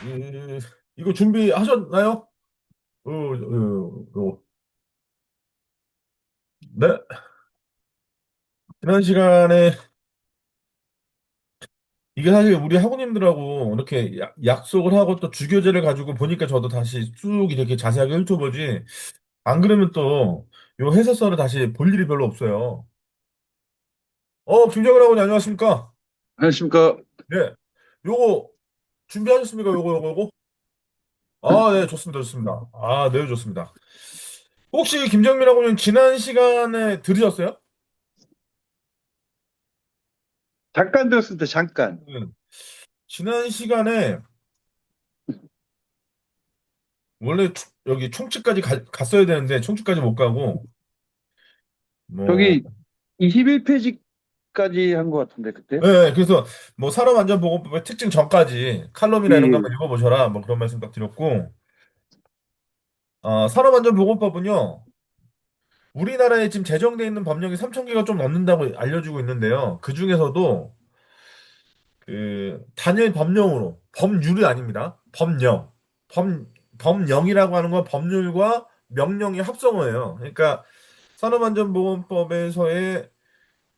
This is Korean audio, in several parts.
이, 이거 준비하셨나요? 네. 지난 시간에 이게 사실 우리 학우님들하고 이렇게 약속을 하고 또 주교재를 가지고 보니까 저도 다시 쭉 이렇게 자세하게 훑어보지. 안 그러면 또 요 해설서를 다시 볼 일이 별로 없어요. 김정은 학우님 안녕하십니까? 안녕하십니까. 네. 요거 준비하셨습니까? 요거. 아, 네, 좋습니다, 좋습니다. 아, 네, 좋습니다. 혹시 김정민 학우님 지난 시간에 들으셨어요? 잠깐 들었습니다. 잠깐. 네. 지난 시간에 원래 여기 총치까지 갔어야 되는데 총치까지 못 가고 뭐 저기 21페이지까지 한 것 같은데, 그때? 예, 그래서 뭐 산업안전보건법의 특징 전까지 예, 칼럼이나 이런 거 예. 한번 읽어보셔라 뭐 그런 말씀 딱 드렸고 산업안전보건법은요 우리나라에 지금 제정돼 있는 법령이 3천 개가 좀 넘는다고 알려지고 있는데요 그 중에서도 그 단일 법령으로 법률이 아닙니다 법 법령이라고 하는 건 법률과 명령의 합성어예요 그러니까 산업안전보건법에서의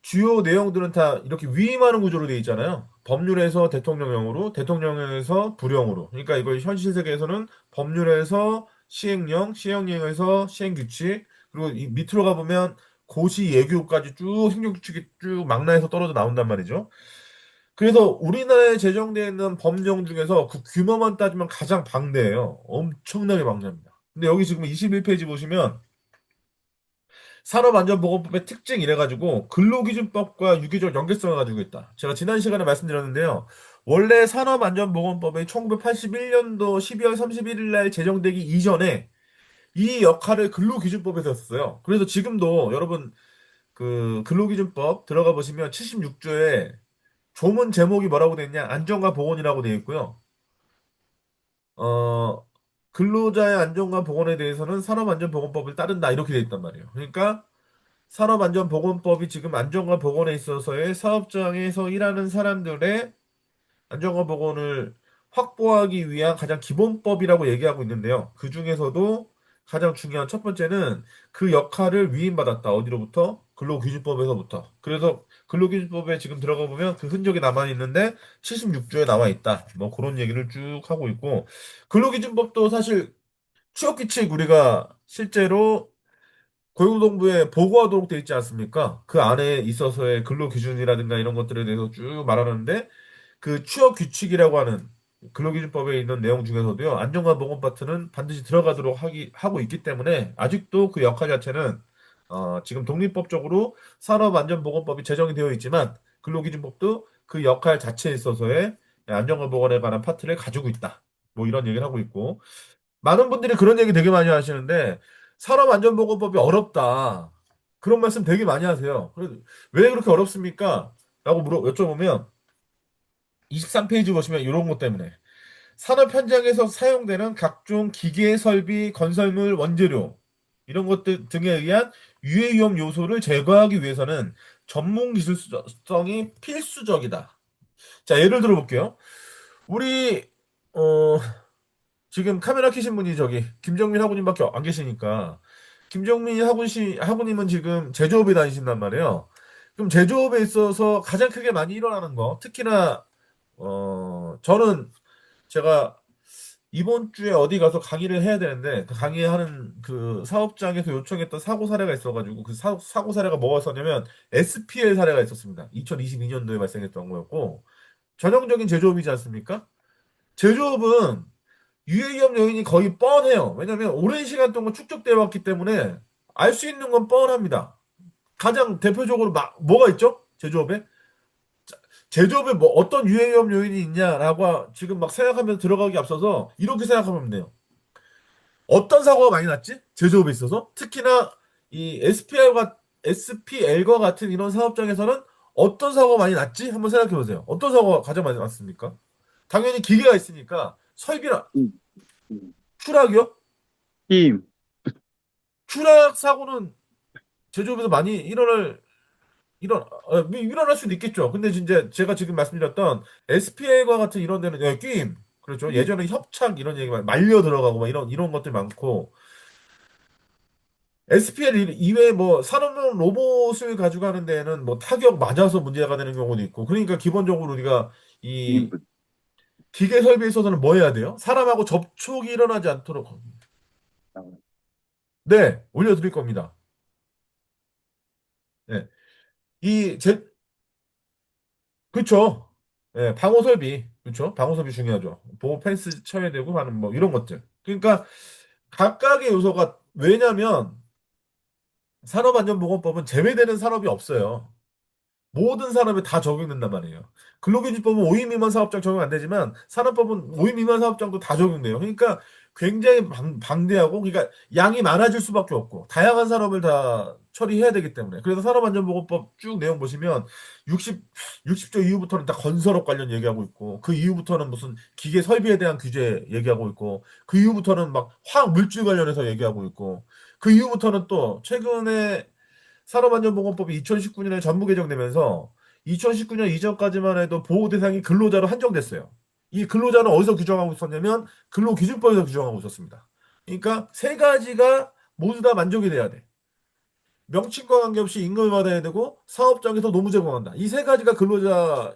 주요 내용들은 다 이렇게 위임하는 구조로 돼 있잖아요. 법률에서 대통령령으로, 대통령령에서 부령으로. 그러니까 이걸 현실 세계에서는 법률에서 시행령, 시행령에서 시행규칙, 그리고 이 밑으로 가보면 고시 예규까지 쭉 행정규칙이 쭉 망라해서 떨어져 나온단 말이죠. 그래서 우리나라에 제정되어 있는 법령 중에서 그 규모만 따지면 가장 방대해요. 엄청나게 방대합니다. 근데 여기 지금 21페이지 보시면 산업안전보건법의 특징 이래가지고 근로기준법과 유기적 연계성을 가지고 있다. 제가 지난 시간에 말씀드렸는데요. 원래 산업안전보건법이 1981년도 12월 31일 날 제정되기 이전에 이 역할을 근로기준법에서 했어요. 그래서 지금도 여러분 그 근로기준법 들어가 보시면 76조에 조문 제목이 뭐라고 돼 있냐? 안전과 보건이라고 돼 있고요. 어, 근로자의 안전과 보건에 대해서는 산업안전보건법을 따른다 이렇게 돼 있단 말이에요. 그러니까 산업안전보건법이 지금 안전과 보건에 있어서의 사업장에서 일하는 사람들의 안전과 보건을 확보하기 위한 가장 기본법이라고 얘기하고 있는데요. 그 중에서도 가장 중요한 첫 번째는 그 역할을 위임받았다. 어디로부터? 근로기준법에서부터. 그래서 근로기준법에 지금 들어가 보면 그 흔적이 남아 있는데 76조에 나와 있다. 뭐 그런 얘기를 쭉 하고 있고 근로기준법도 사실 취업규칙 우리가 실제로 고용노동부에 보고하도록 돼 있지 않습니까? 그 안에 있어서의 근로기준이라든가 이런 것들에 대해서 쭉 말하는데 그 취업 규칙이라고 하는 근로기준법에 있는 내용 중에서도요, 안전과 보건 파트는 반드시 들어가도록 하고 있기 때문에 아직도 그 역할 자체는 지금 독립법적으로 산업안전보건법이 제정이 되어 있지만 근로기준법도 그 역할 자체에 있어서의 안전과 보건에 관한 파트를 가지고 있다. 뭐 이런 얘기를 하고 있고 많은 분들이 그런 얘기 되게 많이 하시는데 산업안전보건법이 어렵다. 그런 말씀 되게 많이 하세요. 왜 그렇게 어렵습니까? 라고 여쭤보면 23페이지 보시면 이런 것 때문에 산업 현장에서 사용되는 각종 기계 설비, 건설물, 원재료 이런 것들 등에 의한 유해 위험 요소를 제거하기 위해서는 전문 기술성이 필수적이다. 자, 예를 들어 볼게요. 우리 어 지금 카메라 켜신 분이 저기 김정민 학우님밖에 안 계시니까 김정민 학우님은 지금 제조업에 다니신단 말이에요. 그럼 제조업에 있어서 가장 크게 많이 일어나는 거, 특히나 저는 제가 이번 주에 어디 가서 강의를 해야 되는데 그 강의하는 그 사업장에서 요청했던 사고 사례가 있어가지고 그 사고 사례가 뭐였었냐면 SPL 사례가 있었습니다. 2022년도에 발생했던 거였고 전형적인 제조업이지 않습니까? 제조업은 유해기업 요인이 거의 뻔해요. 왜냐면 오랜 시간 동안 축적되어 왔기 때문에 알 수 있는 건 뻔합니다. 가장 대표적으로 뭐가 있죠? 제조업에? 제조업에 뭐 어떤 유해기업 요인이 있냐라고 지금 막 생각하면서 들어가기 앞서서 이렇게 생각하면 돼요. 어떤 사고가 많이 났지? 제조업에 있어서? 특히나 이 SPL과 같은 이런 사업장에서는 어떤 사고가 많이 났지? 한번 생각해 보세요. 어떤 사고가 가장 많이 났습니까? 당연히 기계가 있으니까 설비나 음, 음. 추락이요? 힘, 추락 사고는 제조업에서 많이 일어날 수도 있겠죠. 근데 진짜 제가 지금 말씀드렸던 SPL과 같은 이런 데는 끼임. 그렇죠. 예. 예전에 협착 이런 얘기 말려 들어가고 막 이런 것들 많고 SPL 이외에 뭐 산업용 로봇을 가져가는 데에는 뭐 타격 맞아서 문제가 되는 경우도 있고 그러니까 기본적으로 우리가 이 이인분. 기계 설비에 있어서는 뭐 해야 돼요? 사람하고 접촉이 일어나지 않도록 네 올려드릴 겁니다. 네. 이 제 그쵸. 예, 방호 설비 그쵸. 방호 설비 중요하죠. 보호 펜스 쳐야 되고 하는 뭐 이런 것들. 그러니까 각각의 요소가 왜냐면 산업안전보건법은 제외되는 산업이 없어요. 모든 산업에 다 적용된단 말이에요. 근로기준법은 5인 미만 사업장 적용 안 되지만 산업법은 5인 미만 사업장도 다 적용돼요. 그러니까 굉장히 방대하고 그러니까 양이 많아질 수밖에 없고 다양한 산업을 다 처리해야 되기 때문에 그래서 산업안전보건법 쭉 내용 보시면 60조 이후부터는 다 건설업 관련 얘기하고 있고 그 이후부터는 무슨 기계 설비에 대한 규제 얘기하고 있고 그 이후부터는 막 화학 물질 관련해서 얘기하고 있고 그 이후부터는 또 최근에 산업안전보건법이 2019년에 전부 개정되면서 2019년 이전까지만 해도 보호 대상이 근로자로 한정됐어요. 이 근로자는 어디서 규정하고 있었냐면 근로기준법에서 규정하고 있었습니다. 그러니까 세 가지가 모두 다 만족이 돼야 돼. 명칭과 관계없이 임금을 받아야 되고 사업장에서 노무 제공한다. 이 세 가지가 근로자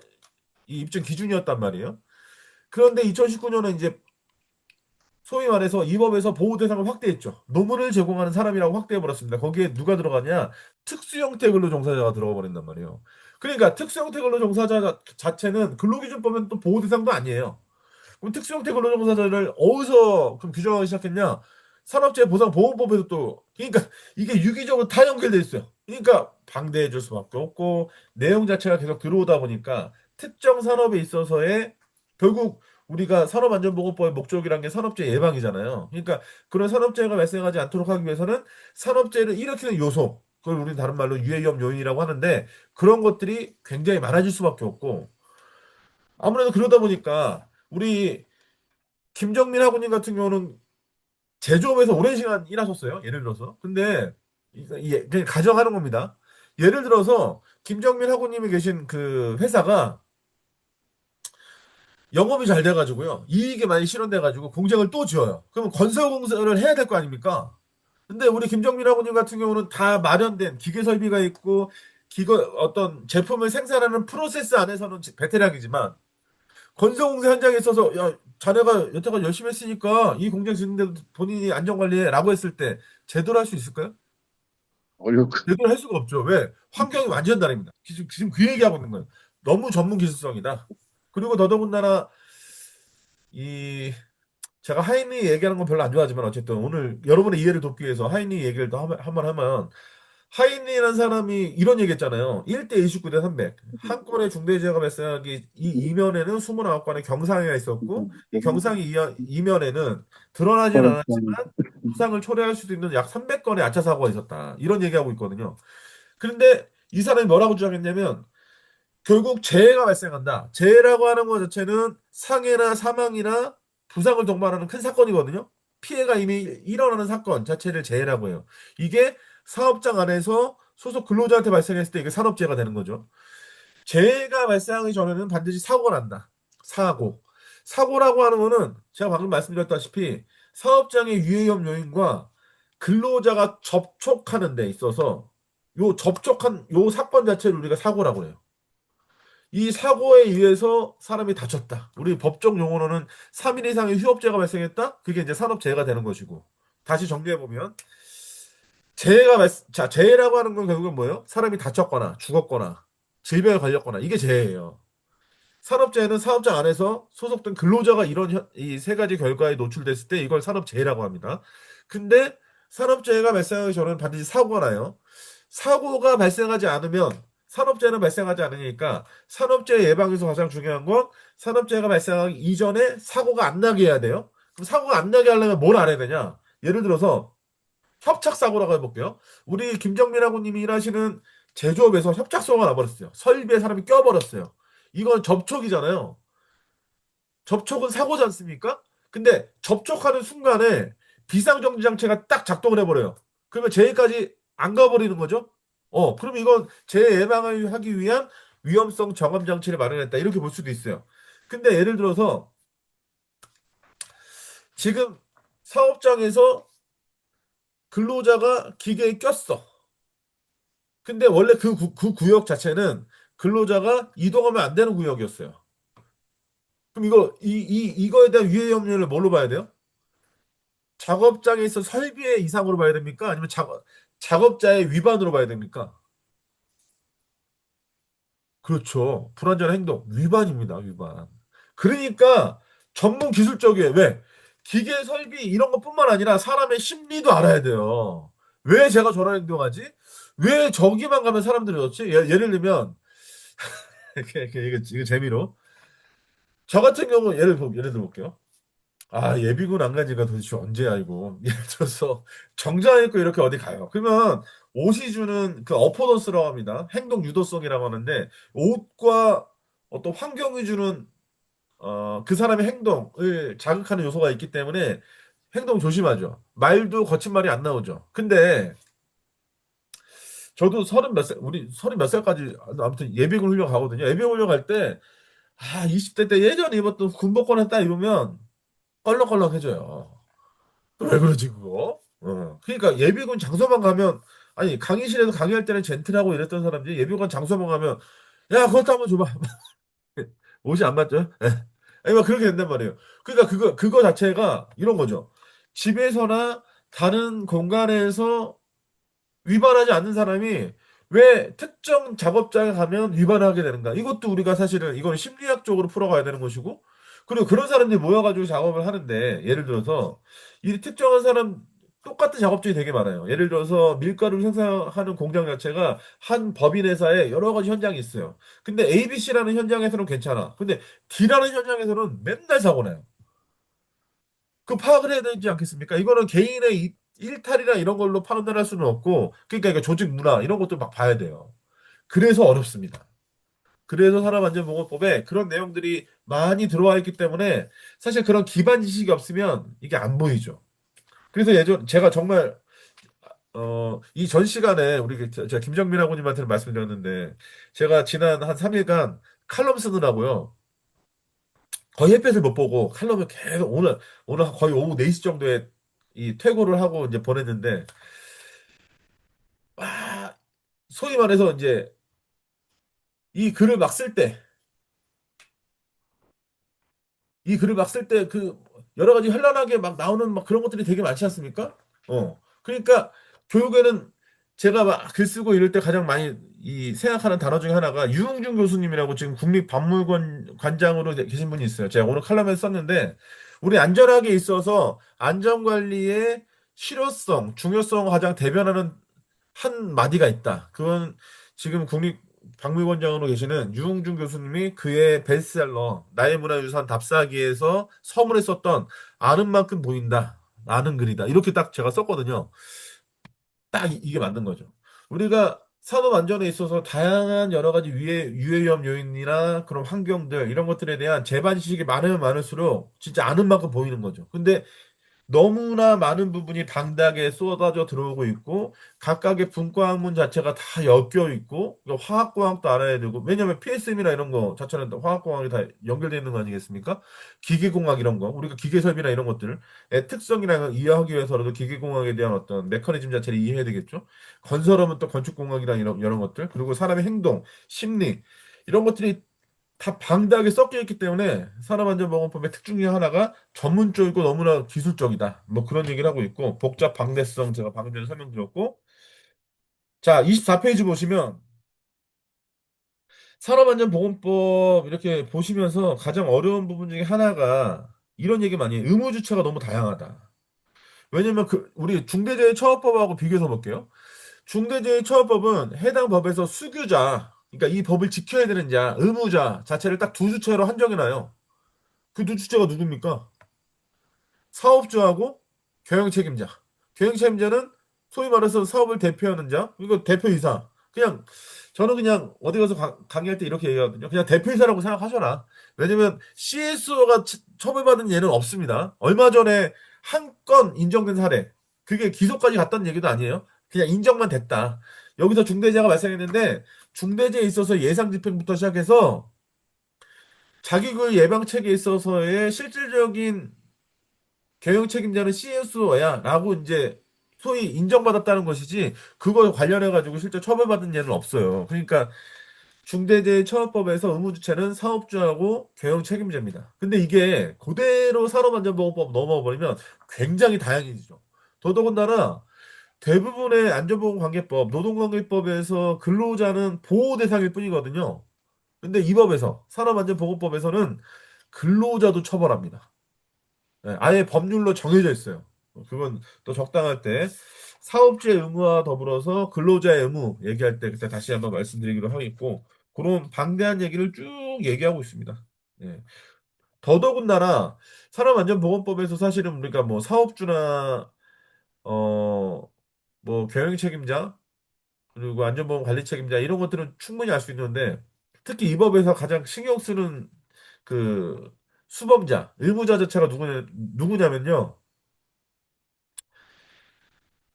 이 입증 기준이었단 말이에요. 그런데 2019년은 이제 소위 말해서 이 법에서 보호 대상을 확대했죠. 노무를 제공하는 사람이라고 확대해버렸습니다. 거기에 누가 들어가냐? 특수형태 근로종사자가 들어가 버린단 말이에요. 그러니까 특수형태 근로종사자 자체는 근로기준법은 또 보호 대상도 아니에요. 그럼 특수형태 근로종사자를 어디서 그럼 규정하기 시작했냐? 산업재해보상보험법에도 또 그러니까 이게 유기적으로 다 연결돼 있어요. 그러니까 방대해 줄 수밖에 없고 내용 자체가 계속 들어오다 보니까 특정 산업에 있어서의 결국 우리가 산업안전보건법의 목적이란 게 산업재해 예방이잖아요. 그러니까 그런 산업재해가 발생하지 않도록 하기 위해서는 산업재해를 일으키는 요소, 그걸 우리는 다른 말로 유해위험 요인이라고 하는데 그런 것들이 굉장히 많아질 수밖에 없고 아무래도 그러다 보니까 우리 김정민 학우님 같은 경우는 제조업에서 오랜 시간 일하셨어요. 예를 들어서. 근데 그냥 가정하는 겁니다. 예를 들어서 김정민 학우님이 계신 그 회사가 영업이 잘 돼가지고요. 이익이 많이 실현돼가지고 공장을 또 지어요. 그러면 건설공사를 해야 될 거 아닙니까? 근데 우리 김정민 학우님 같은 경우는 다 마련된 기계 설비가 있고 어떤 제품을 생산하는 프로세스 안에서는 베테랑이지만 건설공사 현장에 있어서 야 자네가 여태까지 열심히 했으니까 이 공장 짓는데도 본인이 안전관리해라고 했을 때 제대로 할 수 있을까요? 어려울 제대로 할 수가 없죠. 왜? 환경이 완전 다릅니다. 지금 그 얘기하고 있는 거예요. 너무 전문 기술성이다. 그리고 더더군다나 이 제가 하이니 얘기하는 건 별로 안 좋아하지만 어쨌든 오늘 여러분의 이해를 돕기 위해서 하이니 얘기를 또 한번 하면 하이니라는 사람이 이런 얘기 했잖아요. 1대 29대 300. 한 건의 중대재해가 발생하기 이 이면에는 29건의 경상해가 있었고 이 경상이 이면에는 드러나진 않았지만 부상을 초래할 수도 있는 약 300건의 아차 사고가 있었다. 이런 얘기하고 있거든요. 그런데 이 사람이 뭐라고 주장했냐면 결국 재해가 발생한다. 재해라고 하는 것 자체는 상해나 사망이나 부상을 동반하는 큰 사건이거든요. 피해가 이미 일어나는 사건 자체를 재해라고 해요. 이게 사업장 안에서 소속 근로자한테 발생했을 때 이게 산업재해가 되는 거죠. 재해가 발생하기 전에는 반드시 사고가 난다. 사고. 사고라고 하는 거는 제가 방금 말씀드렸다시피 사업장의 유해염 요인과 근로자가 접촉하는 데 있어서 요 접촉한 요 사건 자체를 우리가 사고라고 해요. 이 사고에 의해서 사람이 다쳤다. 우리 법적 용어로는 3일 이상의 휴업재가 발생했다? 그게 이제 산업재해가 되는 것이고. 다시 정리해보면, 자, 재해라고 하는 건 결국은 뭐예요? 사람이 다쳤거나, 죽었거나, 질병에 걸렸거나, 이게 재해예요. 산업재해는 사업장 안에서 소속된 근로자가 이런 이 세 가지 결과에 노출됐을 때 이걸 산업재해라고 합니다. 근데 산업재해가 발생하기 전에는 반드시 사고가 나요. 사고가 발생하지 않으면 산업재해는 발생하지 않으니까 산업재해 예방에서 가장 중요한 건 산업재해가 발생하기 이전에 사고가 안 나게 해야 돼요. 그럼 사고가 안 나게 하려면 뭘 안 해야 되냐? 예를 들어서 협착사고라고 해볼게요. 우리 김정민 학우님이 일하시는 제조업에서 협착사고가 나버렸어요. 설비에 사람이 껴버렸어요. 이건 접촉이잖아요. 접촉은 사고지 않습니까? 근데 접촉하는 순간에 비상정지 장치가 딱 작동을 해버려요. 그러면 재해까지 안 가버리는 거죠? 그럼 이건 재해 예방을 하기 위한 위험성 저감 장치를 마련했다. 이렇게 볼 수도 있어요. 근데 예를 들어서 지금 사업장에서 근로자가 기계에 꼈어. 근데 원래 그 구역 자체는 근로자가 이동하면 안 되는 구역이었어요. 그럼 이거에 대한 위해 염려를 뭘로 봐야 돼요? 작업장에 있어 설비의 이상으로 봐야 됩니까? 아니면 작업자의 위반으로 봐야 됩니까? 그렇죠. 불완전한 행동. 위반입니다. 위반. 그러니까 전문 기술적이에요. 왜? 기계 설비 이런 것뿐만 아니라 사람의 심리도 알아야 돼요. 왜 제가 저런 행동하지? 왜 저기만 가면 사람들이 그렇지? 예를 들면 이거 재미로 저 같은 경우 예를 들어 볼게요. 아, 예비군 안 간 지가 도대체 언제야, 이거. 예를 들어서, 정장 입고 이렇게 어디 가요. 그러면, 옷이 주는 그 어포던스라고 합니다. 행동 유도성이라고 하는데, 옷과 어떤 환경이 주는, 그 사람의 행동을 자극하는 요소가 있기 때문에, 행동 조심하죠. 말도 거친 말이 안 나오죠. 근데, 저도 서른 몇 살, 우리 서른 몇 살까지, 아무튼 예비군 훈련 가거든요. 예비군 훈련 갈 때, 20대 때 예전에 입었던 군복권을 딱 입으면, 껄렁껄렁해져요. 왜 그러지 그거? 그러니까 예비군 장소만 가면 아니 강의실에서 강의할 때는 젠틀하고 이랬던 사람들이 예비군 장소만 가면 야 그것도 한번 줘봐. 옷이 안 맞죠? 예. 아니 막 그렇게 된단 말이에요. 그러니까 그거 자체가 이런 거죠. 집에서나 다른 공간에서 위반하지 않는 사람이 왜 특정 작업장에 가면 위반하게 되는가? 이것도 우리가 사실은 이거는 심리학적으로 풀어가야 되는 것이고, 그리고 그런 사람들이 모여가지고 작업을 하는데, 예를 들어서 이 특정한 사람 똑같은 작업장이 되게 많아요. 예를 들어서 밀가루를 생산하는 공장 자체가 한 법인 회사에 여러 가지 현장이 있어요. 근데 ABC라는 현장에서는 괜찮아. 근데 D라는 현장에서는 맨날 사고 나요. 그 파악을 해야 되지 않겠습니까? 이거는 개인의 일탈이나 이런 걸로 판단할 수는 없고, 그러니까 이거 조직 문화 이런 것도 막 봐야 돼요. 그래서 어렵습니다. 그래서 산업안전보건법에 그런 내용들이 많이 들어와 있기 때문에 사실 그런 기반 지식이 없으면 이게 안 보이죠. 그래서 제가 정말 이 전 시간에 우리 제가 김정민 학우님한테는 말씀드렸는데 제가 지난 한 3일간 칼럼 쓰느라고요. 거의 햇볕을 못 보고 칼럼을 계속 오늘 거의 오후 4시 정도에 이 퇴고를 하고 이제 보냈는데 아, 소위 말해서 이제 이 글을 막 쓸 때, 이 글을 막 쓸 때 그 여러 가지 현란하게 막 나오는 막 그런 것들이 되게 많지 않습니까? 그러니까 교육에는 제가 막 글 쓰고 이럴 때 가장 많이 이 생각하는 단어 중에 하나가 유흥준 교수님이라고 지금 국립박물관 관장으로 계신 분이 있어요. 제가 오늘 칼럼에 썼는데 우리 안전하게 있어서 안전관리의 실효성, 중요성을 가장 대변하는 한 마디가 있다. 그건 지금 국립박물관장으로 계시는 유흥준 교수님이 그의 베스트셀러 나의 문화유산 답사기에서 서문에 썼던 아는 만큼 보인다. 아는 글이다. 이렇게 딱 제가 썼거든요. 딱 이게 맞는 거죠. 우리가 산업 안전에 있어서 다양한 여러 가지 유해위험 요인이나 그런 환경들 이런 것들에 대한 재반 지식이 많으면 많을수록 진짜 아는 만큼 보이는 거죠. 근데 너무나 많은 부분이 방대하게 쏟아져 들어오고 있고 각각의 분과 학문 자체가 다 엮여 있고 그러니까 화학공학도 알아야 되고 왜냐하면 PSM이나 이런 거 자체는 다 화학공학이 다 연결되어 있는 거 아니겠습니까? 기계공학 이런 거 우리가 기계설비나 이런 것들의 특성이나 걸 이해하기 위해서라도 기계공학에 대한 어떤 메커니즘 자체를 이해해야 되겠죠. 건설하면 또 건축공학이나 이런 것들 그리고 사람의 행동, 심리 이런 것들이 다 방대하게 섞여 있기 때문에 산업안전보건법의 특징 중에 하나가 전문적이고 너무나 기술적이다. 뭐 그런 얘기를 하고 있고 복잡 방대성 제가 방금 전에 설명드렸고 자 24페이지 보시면 산업안전보건법 이렇게 보시면서 가장 어려운 부분 중에 하나가 이런 얘기 많이 해요. 의무주체가 너무 다양하다. 왜냐면 우리 중대재해처벌법하고 비교해서 볼게요. 중대재해처벌법은 해당 법에서 수규자 그러니까 이 법을 지켜야 되는 자, 의무자 자체를 딱 두 주체로 한정해놔요. 그 두 주체가 누굽니까? 사업주하고 경영 책임자. 경영 책임자는 소위 말해서 사업을 대표하는 자. 이거 대표이사. 저는 그냥 어디 가서 강의할 때 이렇게 얘기하거든요. 그냥 대표이사라고 생각하셔라. 왜냐면 CSO가 처벌받은 예는 없습니다. 얼마 전에 한 건 인정된 사례. 그게 기소까지 갔다는 얘기도 아니에요. 그냥 인정만 됐다. 여기서 중대재해가 발생했는데 중대재해에 있어서 예상 집행부터 시작해서 자기 그 예방 체계에 있어서의 실질적인 경영 책임자는 CSO야 라고 이제 소위 인정받았다는 것이지 그거 관련해 가지고 실제 처벌받은 예는 없어요. 그러니까 중대재해처벌법에서 의무주체는 사업주하고 경영 책임자입니다. 근데 이게 그대로 산업안전보건법 넘어가 버리면 굉장히 다양해지죠. 더더군다나 대부분의 안전보건관계법, 노동관계법에서 근로자는 보호 대상일 뿐이거든요. 근데 이 법에서 산업안전보건법에서는 근로자도 처벌합니다. 네, 아예 법률로 정해져 있어요. 그건 또 적당할 때 사업주의 의무와 더불어서 근로자의 의무 얘기할 때 그때 다시 한번 말씀드리기로 하겠고 그런 방대한 얘기를 쭉 얘기하고 있습니다. 예. 더더군다나 산업안전보건법에서 사실은 우리가 뭐 사업주나 뭐 경영 책임자 그리고 안전보건 관리 책임자 이런 것들은 충분히 알 수 있는데 특히 이 법에서 가장 신경 쓰는 그 수범자, 의무자 자체가 누구냐면요.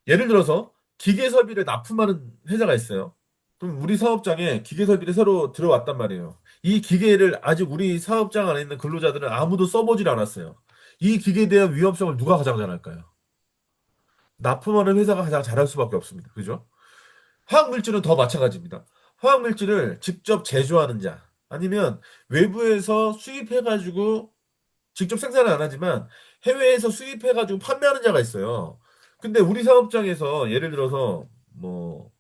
예를 들어서 기계 설비를 납품하는 회사가 있어요. 그럼 우리 사업장에 기계 설비를 새로 들어왔단 말이에요. 이 기계를 아직 우리 사업장 안에 있는 근로자들은 아무도 써보질 않았어요. 이 기계에 대한 위험성을 누가 가장 잘 알까요? 납품하는 회사가 가장 잘할 수밖에 없습니다. 그죠? 화학물질은 더 마찬가지입니다. 화학물질을 직접 제조하는 자, 아니면 외부에서 수입해가지고 직접 생산은 안 하지만 해외에서 수입해가지고 판매하는 자가 있어요. 근데 우리 사업장에서 예를 들어서 뭐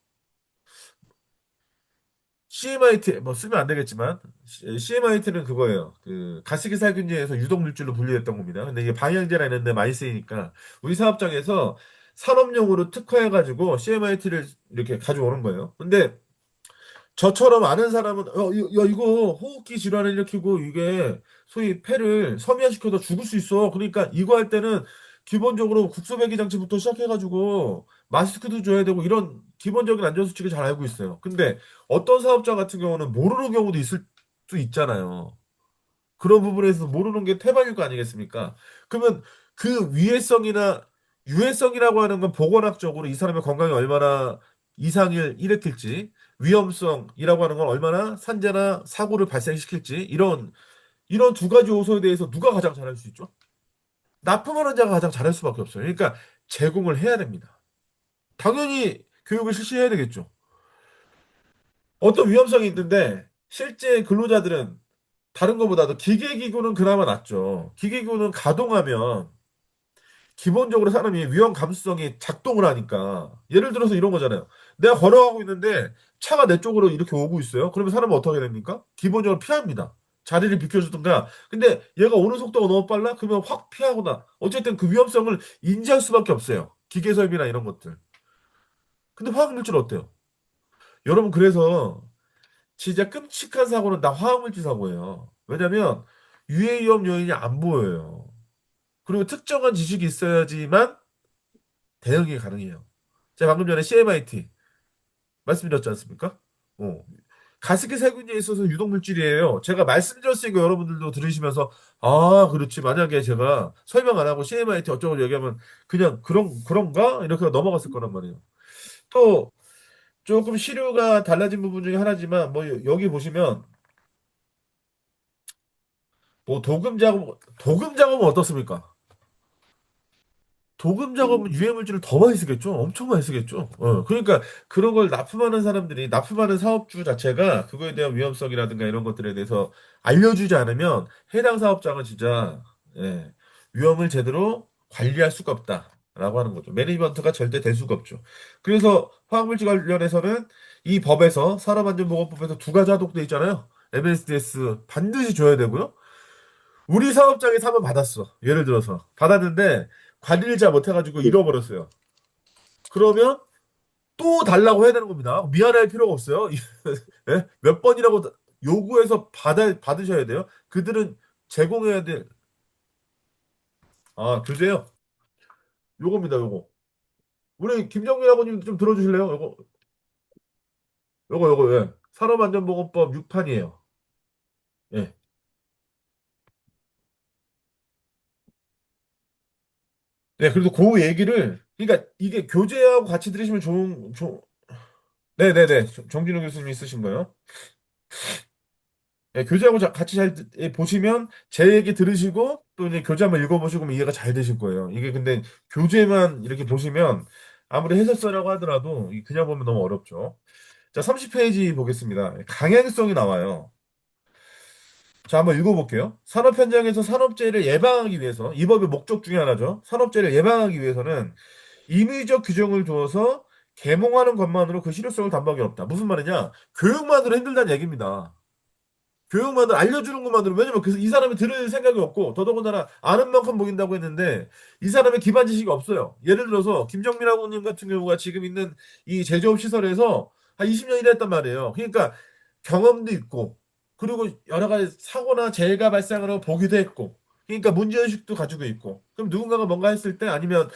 CMIT 뭐 쓰면 안 되겠지만 CMIT는 그거예요. 그 가스기 살균제에서 유독 물질로 분류했던 겁니다. 근데 이게 방향제나 이런 데 많이 쓰이니까 우리 사업장에서 산업용으로 특화해가지고 CMIT를 이렇게 가져오는 거예요. 근데 저처럼 아는 사람은 야, 이거 호흡기 질환을 일으키고 이게 소위 폐를 섬유화시켜서 죽을 수 있어. 그러니까 이거 할 때는 기본적으로 국소배기 장치부터 시작해가지고 마스크도 줘야 되고 이런 기본적인 안전수칙을 잘 알고 있어요. 근데 어떤 사업자 같은 경우는 모르는 경우도 있을 수 있잖아요. 그런 부분에서 모르는 게 태반일 거 아니겠습니까? 그러면 그 위해성이나 유해성이라고 하는 건 보건학적으로 이 사람의 건강에 얼마나 이상을 일으킬지, 위험성이라고 하는 건 얼마나 산재나 사고를 발생시킬지, 이런 두 가지 요소에 대해서 누가 가장 잘할 수 있죠? 납품하는 자가 가장 잘할 수밖에 없어요. 그러니까 제공을 해야 됩니다. 당연히 교육을 실시해야 되겠죠. 어떤 위험성이 있는데, 실제 근로자들은 다른 것보다도 기계기구는 그나마 낫죠. 기계기구는 가동하면 기본적으로 사람이 위험 감수성이 작동을 하니까 예를 들어서 이런 거잖아요. 내가 걸어가고 있는데 차가 내 쪽으로 이렇게 오고 있어요. 그러면 사람은 어떻게 됩니까? 기본적으로 피합니다. 자리를 비켜주든가. 근데 얘가 오는 속도가 너무 빨라? 그러면 확 피하거나. 어쨌든 그 위험성을 인지할 수밖에 없어요. 기계 설비나 이런 것들. 근데 화학물질 어때요? 여러분 그래서 진짜 끔찍한 사고는 다 화학물질 사고예요. 왜냐면 유해 위험 요인이 안 보여요. 그리고 특정한 지식이 있어야지만 대응이 가능해요. 제가 방금 전에 CMIT 말씀드렸지 않습니까? 어. 가습기 살균제에 있어서 유독물질이에요. 제가 말씀드렸으니까 여러분들도 들으시면서 아, 그렇지. 만약에 제가 설명 안 하고 CMIT 어쩌고 얘기하면 그냥 그런가? 이렇게 넘어갔을 거란 말이에요. 또 조금 시류가 달라진 부분 중에 하나지만 뭐 여기 보시면 뭐 도금 작업은 어떻습니까? 도금 작업은 유해 물질을 더 많이 쓰겠죠? 엄청 많이 쓰겠죠? 그러니까 그런 걸 납품하는 사람들이, 납품하는 사업주 자체가 그거에 대한 위험성이라든가 이런 것들에 대해서 알려주지 않으면 해당 사업장은 진짜, 예, 위험을 제대로 관리할 수가 없다라고 하는 거죠. 매니지먼트가 절대 될 수가 없죠. 그래서 화학물질 관련해서는 이 법에서 산업안전보건법에서 두 가지 하도록 돼 있잖아요. MSDS 반드시 줘야 되고요. 우리 사업장에 사면 받았어. 예를 들어서. 받았는데 관리를 잘 못해가지고 잃어버렸어요. 그러면 또 달라고 해야 되는 겁니다. 미안할 필요가 없어요. 예? 몇 번이라고 요구해서 받으셔야 돼요. 그들은 제공해야 될, 아, 교재요. 요겁니다, 요거. 우리 김정민 아버님 좀 들어주실래요? 요거, 예. 산업안전보건법 6판이에요. 예. 네, 그래서 그 얘기를, 그러니까 이게 교재하고 같이 들으시면 네네네. 정진우 교수님이 쓰신 거예요. 예, 교재하고 같이 잘 보시면 제 얘기 들으시고 또 이제 교재 한번 읽어보시고 그러면 이해가 잘 되실 거예요. 이게 근데 교재만 이렇게 보시면 아무리 해설서라고 하더라도 그냥 보면 너무 어렵죠. 자, 30페이지 보겠습니다. 강행성이 나와요. 자, 한번 읽어볼게요. 산업 현장에서 산업재해를 예방하기 위해서, 이 법의 목적 중에 하나죠. 산업재해를 예방하기 위해서는 임의적 규정을 두어서 계몽하는 것만으로 그 실효성을 담보하기 어렵다. 무슨 말이냐? 교육만으로 힘들다는 얘기입니다. 교육만으로 알려주는 것만으로. 왜냐면 이 사람이 들을 생각이 없고, 더더군다나 아는 만큼 보인다고 했는데, 이 사람의 기반 지식이 없어요. 예를 들어서, 김정민 학우님 같은 경우가 지금 있는 이 제조업 시설에서 한 20년 일했단 말이에요. 그러니까 경험도 있고, 그리고 여러 가지 사고나 재해가 발생하는 걸 보기도 했고, 그러니까 문제의식도 가지고 있고, 그럼 누군가가 뭔가 했을 때 아니면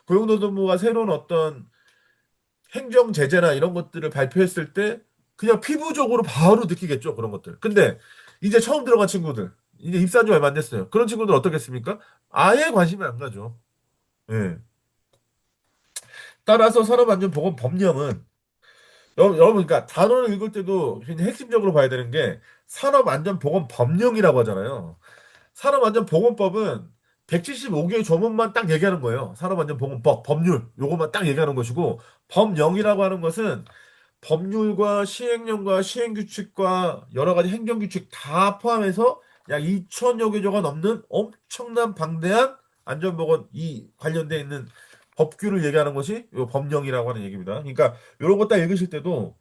고용노동부가 새로운 어떤 행정 제재나 이런 것들을 발표했을 때 그냥 피부적으로 바로 느끼겠죠. 그런 것들. 근데 이제 처음 들어간 친구들, 이제 입사한 지 얼마 안 됐어요. 그런 친구들 어떻겠습니까? 아예 관심이 안 가죠. 예. 따라서 산업안전보건 법령은 여러분, 그러니까 단어를 읽을 때도 굉장히 핵심적으로 봐야 되는 게 산업안전보건 법령이라고 하잖아요. 산업안전보건법은 175개의 조문만 딱 얘기하는 거예요. 산업안전보건법, 법률, 요것만 딱 얘기하는 것이고, 법령이라고 하는 것은 법률과 시행령과 시행규칙과 여러 가지 행정규칙 다 포함해서 약 2천여 개조가 넘는 엄청난 방대한 안전보건 이 관련돼 있는 법규를 얘기하는 것이 요 법령이라고 하는 얘기입니다. 그러니까 이런 거 딱 읽으실 때도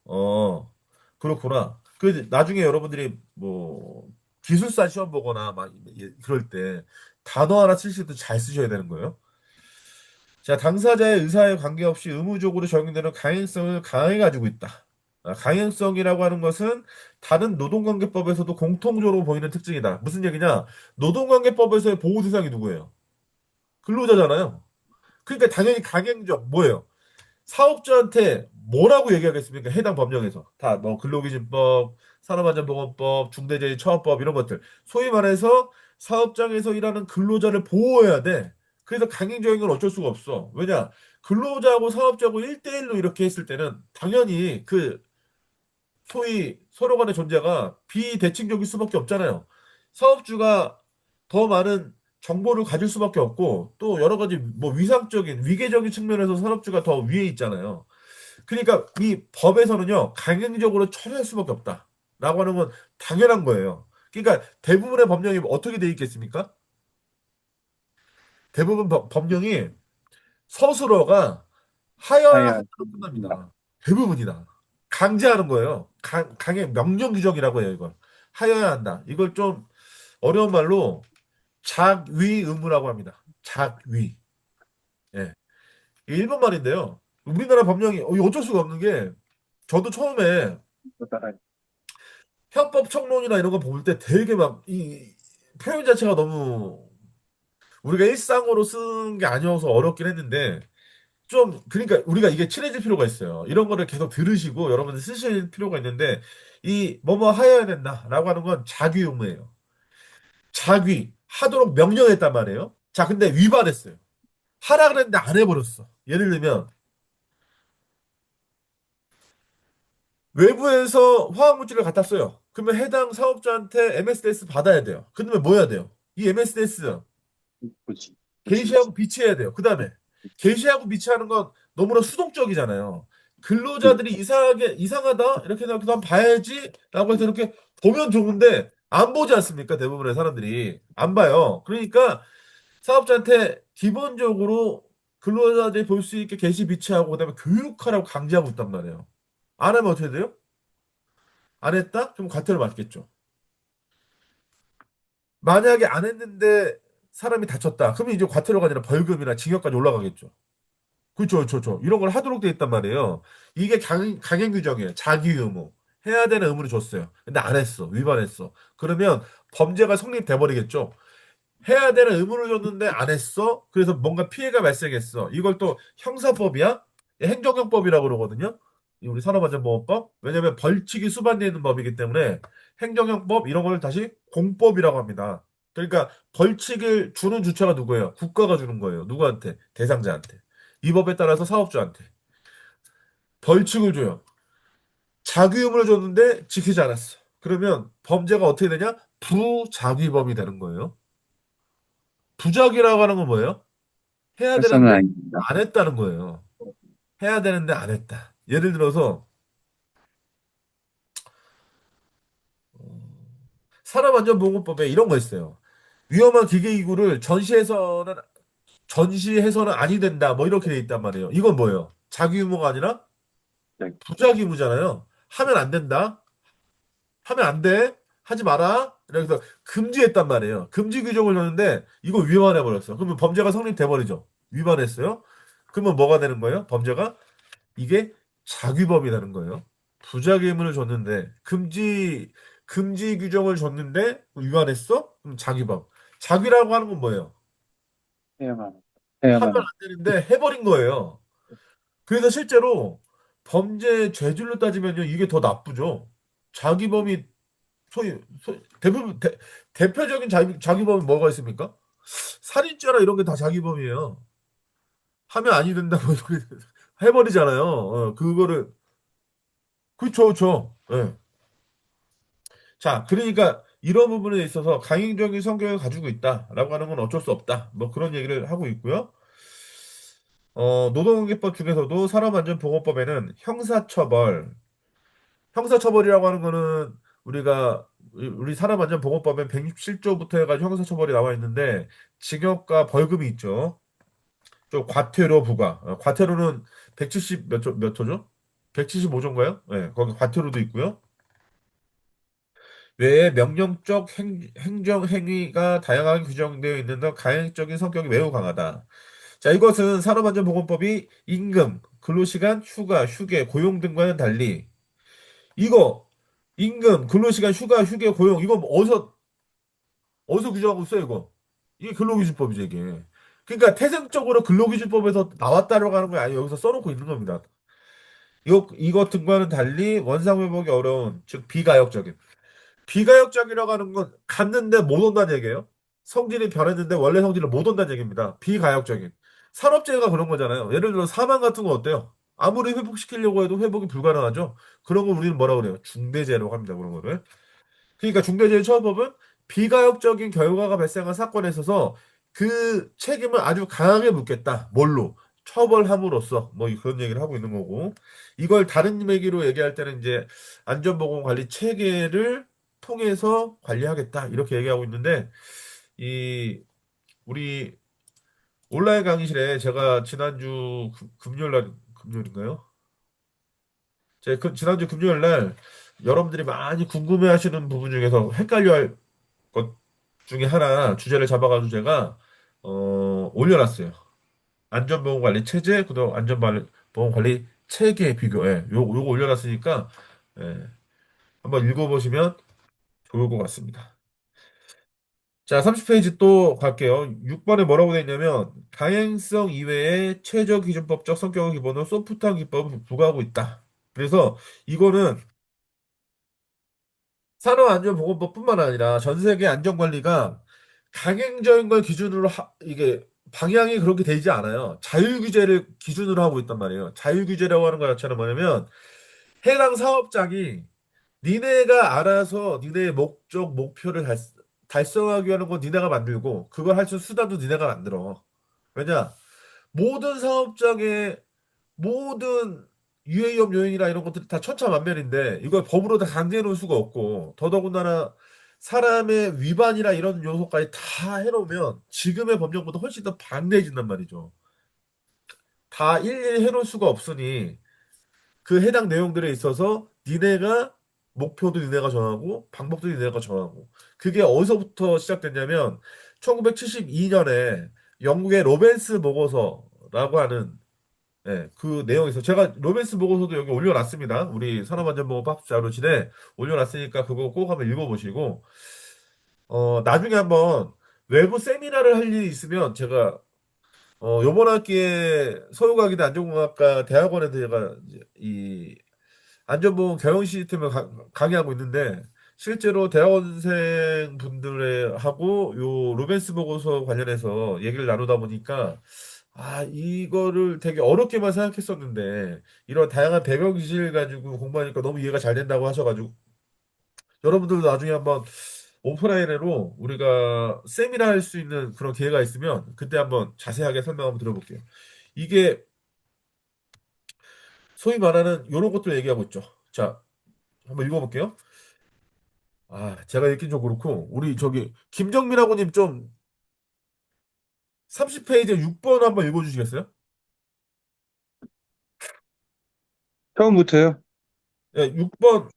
그렇구나. 그 나중에 여러분들이 뭐 기술사 시험 보거나 막 그럴 때 단어 하나 쓰실 때 잘 쓰셔야 되는 거예요. 자, 당사자의 의사에 관계없이 의무적으로 적용되는 강행성을 강하게 가지고 있다. 강행성이라고 하는 것은 다른 노동관계법에서도 공통적으로 보이는 특징이다. 무슨 얘기냐? 노동관계법에서의 보호 대상이 누구예요? 근로자잖아요. 그러니까 당연히 강행적 뭐예요? 사업주한테 뭐라고 얘기하겠습니까? 해당 법령에서 다 뭐 근로기준법, 산업안전보건법, 중대재해처벌법 이런 것들. 소위 말해서 사업장에서 일하는 근로자를 보호해야 돼. 그래서 강행적인 건 어쩔 수가 없어. 왜냐? 근로자하고 사업자하고 1대1로 이렇게 했을 때는 당연히 그 소위 서로 간의 존재가 비대칭적일 수밖에 없잖아요. 사업주가 더 많은 정보를 가질 수밖에 없고 또 여러 가지 뭐 위상적인 위계적인 측면에서 산업주가 더 위에 있잖아요. 그러니까 이 법에서는요, 강행적으로 처리할 수밖에 없다. 라고 하는 건 당연한 거예요. 그러니까 대부분의 법령이 어떻게 돼 있겠습니까? 대부분 법령이 서술어가 하여야 하야 한다로 된다. 끝납니다. 대부분이다. 강제하는 거예요. 강행 명령 규정이라고 해요, 이걸. 하여야 한다. 이걸 좀 어려운 말로 작위 의무라고 합니다. 작위. 예. 이게 일본 말인데요. 우리나라 법령이 이거 어쩔 수가 없는 게 저도 처음에 또 따라 형법 청론이나 이런 거 볼 때 되게 막 이 표현 자체가 너무 우리가 일상어로 쓴 게 아니어서 어렵긴 했는데 좀 그러니까 우리가 이게 친해질 필요가 있어요. 이런 거를 계속 들으시고 여러분들 쓰실 필요가 있는데 이 뭐뭐 하여야 된다라고 하는 건 자기 의무예요. 자기 하도록 명령했단 말이에요. 자, 근데 위반했어요. 하라 그랬는데 안 해버렸어. 예를 들면 외부에서 화학물질을 갖다 써요. 그러면 해당 사업자한테 MSDS 받아야 돼요. 그러면 뭐 해야 돼요? 이 MSDS 그렇지. 그렇지. 게시하고 비치해야 돼요. 그 다음에 게시하고 비치하는 건 너무나 수동적이잖아요. 그 근로자들이 이상하다 이렇게 해서 그다음 봐야지라고 해서 이렇게 보면 좋은데 안 보지 않습니까? 대부분의 사람들이 안 봐요. 그러니까 사업자한테 기본적으로 근로자들이 볼 수 있게 게시 비치하고 그다음에 교육하라고 강제하고 있단 말이에요. 안 하면 어떻게 돼요? 안 했다? 그럼 과태료 맞겠죠. 만약에 안 했는데 사람이 다쳤다. 그러면 이제 과태료가 아니라 벌금이나 징역까지 올라가겠죠. 그렇죠, 그렇죠. 이런 걸 하도록 돼 있단 말이에요. 이게 강행 규정이에요. 자기 의무. 해야 되는 의무를 줬어요. 근데 안 했어. 위반했어. 그러면 범죄가 성립돼 버리겠죠. 해야 되는 의무를 줬는데 안 했어. 그래서 뭔가 피해가 발생했어. 이걸 또 형사법이야? 행정형법이라고 그러거든요. 이 우리 산업안전보건법. 왜냐하면 벌칙이 수반되는 법이기 때문에 행정형법 이런 걸 다시 공법이라고 합니다. 그러니까 벌칙을 주는 주체가 누구예요? 국가가 주는 거예요. 누구한테? 대상자한테. 이 법에 따라서 사업주한테 벌칙을 줘요. 자기 의무를 줬는데 지키지 않았어. 그러면 범죄가 어떻게 되냐? 부작위범이 되는 거예요. 부작위라고 하는 건 뭐예요? 해야 발생은 되는데 아닙니다. 안 했다는 거예요. 해야 되는데 안 했다. 예를 들어서 산업안전보건법에 이런 거 있어요. 위험한 기계기구를 전시해서는 아니 된다. 뭐 이렇게 돼 있단 말이에요. 이건 뭐예요? 자기 유무가 아니라 네. 부작위 유무잖아요. 하면 안 된다. 하면 안 돼. 하지 마라. 그래서 금지했단 말이에요. 금지 규정을 넣는데 이거 위반해 버렸어. 그러면 범죄가 성립돼 버리죠. 위반했어요. 그러면 뭐가 되는 거예요? 범죄가 이게 자규범이 되는 거예요. 부작위 의무를 줬는데 금지 규정을 줬는데 위반했어? 그럼 자규범. 자규라고 하는 건 뭐예요? 해야만 합니다. 하면 해야만 안 합니다. 되는데 해버린 거예요. 그래서 실제로 범죄 죄질로 따지면요, 이게 더 나쁘죠. 자기범이 대부분 대표적인 자기범이 뭐가 있습니까? 살인죄나 이런 게 다 자기범이에요. 하면 아니 된다고 이렇게 해버리잖아요. 그거를 그렇죠, 그렇죠. 예. 자, 그러니까 이런 부분에 있어서 강행적인 성격을 가지고 있다라고 하는 건 어쩔 수 없다. 뭐 그런 얘기를 하고 있고요. 노동관계법 중에서도 산업안전보건법에는 형사처벌이라고 하는 거는 우리 산업안전보건법엔 167조부터 해가지고 형사처벌이 나와 있는데 징역과 벌금이 있죠. 또 과태료 부과. 과태료는 170 몇 호죠? 175조인가요? 네, 거기 과태료도 있고요. 외에 명령적 행정행위가 다양하게 규정되어 있는 등 가행적인 성격이 매우 강하다. 자, 이것은 산업안전보건법이 임금, 근로시간, 휴가, 휴게, 고용 등과는 달리 이거 임금, 근로시간, 휴가, 휴게, 고용 이거 뭐 어디서 규정하고 있어요, 이거? 이게 근로기준법이죠, 이게. 그러니까 태생적으로 근로기준법에서 나왔다라고 하는 거 아니에요. 여기서 써놓고 있는 겁니다. 이것 등과는 달리 원상회복이 어려운, 즉 비가역적인. 비가역적이라고 하는 건 갔는데 못 온다는 얘기예요. 성질이 변했는데 원래 성질을 못 온다는 얘기입니다. 비가역적인. 산업재해가 그런 거잖아요. 예를 들어 사망 같은 거 어때요? 아무리 회복시키려고 해도 회복이 불가능하죠. 그런 걸 우리는 뭐라 그래요? 중대재해라고 합니다. 그런 거를. 그러니까 중대재해처벌법은 비가역적인 결과가 발생한 사건에 있어서 그 책임을 아주 강하게 묻겠다. 뭘로? 처벌함으로써 뭐 그런 얘기를 하고 있는 거고 이걸 다른 얘기로 얘기할 때는 이제 안전보건관리 체계를 통해서 관리하겠다 이렇게 얘기하고 있는데 이 우리 온라인 강의실에 제가 지난주 금요일 날 금요일인가요? 제가 지난주 금요일 날 여러분들이 많이 궁금해하시는 부분 중에서 헷갈려할 것 중에 하나 주제를 잡아가지고 제가 올려놨어요. 안전보건관리 체제, 그다음 안전보건관리 체계 비교. 예, 요거 올려놨으니까 예, 한번 읽어보시면 좋을 것 같습니다. 자, 30페이지 또 갈게요. 6번에 뭐라고 돼 있냐면 가행성 이외의 최저기준법적 성격을 기본으로 소프트한 기법을 부과하고 있다. 그래서 이거는 산업안전보건법뿐만 아니라 전 세계 안전관리가 강행적인 걸 기준으로 이게 방향이 그렇게 되지 않아요. 자율규제를 기준으로 하고 있단 말이에요. 자율규제라고 하는 것 자체는 뭐냐면 해당 사업장이 니네가 알아서 니네의 목표를 달성하기 위한 건 니네가 만들고 그걸 할 수 있는 수단도 니네가 만들어. 왜냐? 모든 사업장의 모든 유해이업 요인이나 이런 것들이 다 천차만별인데 이걸 법으로 다 강제해 놓을 수가 없고 더더군다나 사람의 위반이나 이런 요소까지 다 해놓으면 지금의 법령보다 훨씬 더 방대해진단 말이죠. 다 일일이 해놓을 수가 없으니 그 해당 내용들에 있어서 니네가 목표도 니네가 정하고 방법도 니네가 정하고 그게 어디서부터 시작됐냐면 1972년에 영국의 로벤스 보고서라고 하는 그 내용에서 제가 로맨스 보고서도 여기 올려놨습니다. 우리 산업안전보건법 자료실에 올려놨으니까 그거 꼭 한번 읽어보시고 나중에 한번 외부 세미나를 할 일이 있으면 제가 요번 학기에 서울과기대 안전공학과 대학원에서 제가 이제 이 안전보건 경영 시스템을 강의하고 있는데 실제로 대학원생 분들의 하고 요 로벤스 보고서 관련해서 얘기를 나누다 보니까 이거를 되게 어렵게만 생각했었는데 이런 다양한 배경 지식을 가지고 공부하니까 너무 이해가 잘 된다고 하셔가지고 여러분들도 나중에 한번 오프라인으로 우리가 세미나 할 수 있는 그런 기회가 있으면 그때 한번 자세하게 설명 한번 들어볼게요. 이게 소위 말하는 이런 것들 얘기하고 있죠. 자, 한번 읽어볼게요. 제가 읽긴 좀 그렇고 우리 저기 김정민하고님 좀 30페이지 6번 한번 읽어주시겠어요? 처음부터요. 예, 6번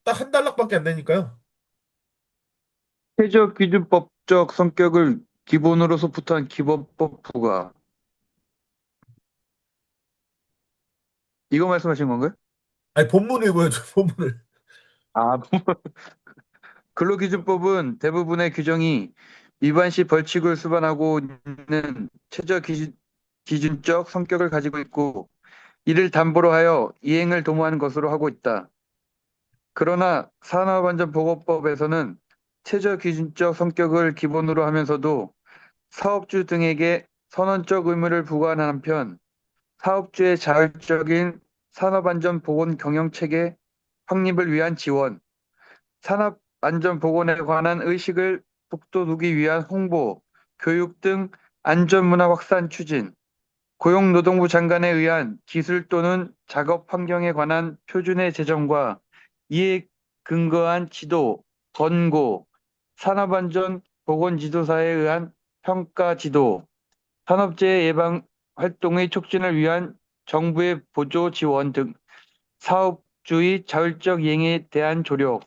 딱 한 단락밖에 안 되니까요. 최저기준법적 성격을 기본으로서부터 한 기본법 부과. 이거 말씀하신 건가요? 아니 본문 읽어야죠, 본문을. 아, 근로기준법은 대부분의 규정이 위반 시 벌칙을 수반하고 있는 기준적 성격을 가지고 있고 이를 담보로 하여 이행을 도모하는 것으로 하고 있다. 그러나 산업안전보건법에서는 최저기준적 성격을 기본으로 하면서도 사업주 등에게 선언적 의무를 부과하는 한편 사업주의 자율적인 산업안전보건 경영체계 확립을 위한 지원, 산업안전보건에 관한 의식을 북돋우기 위한 홍보, 교육 등 안전문화 확산 추진, 고용노동부 장관에 의한 기술 또는 작업 환경에 관한 표준의 제정과 이에 근거한 지도, 권고, 산업안전 보건지도사에 의한 평가 지도, 산업재해 예방 활동의 촉진을 위한 정부의 보조 지원 등 사업주의 자율적 이행에 대한 조력,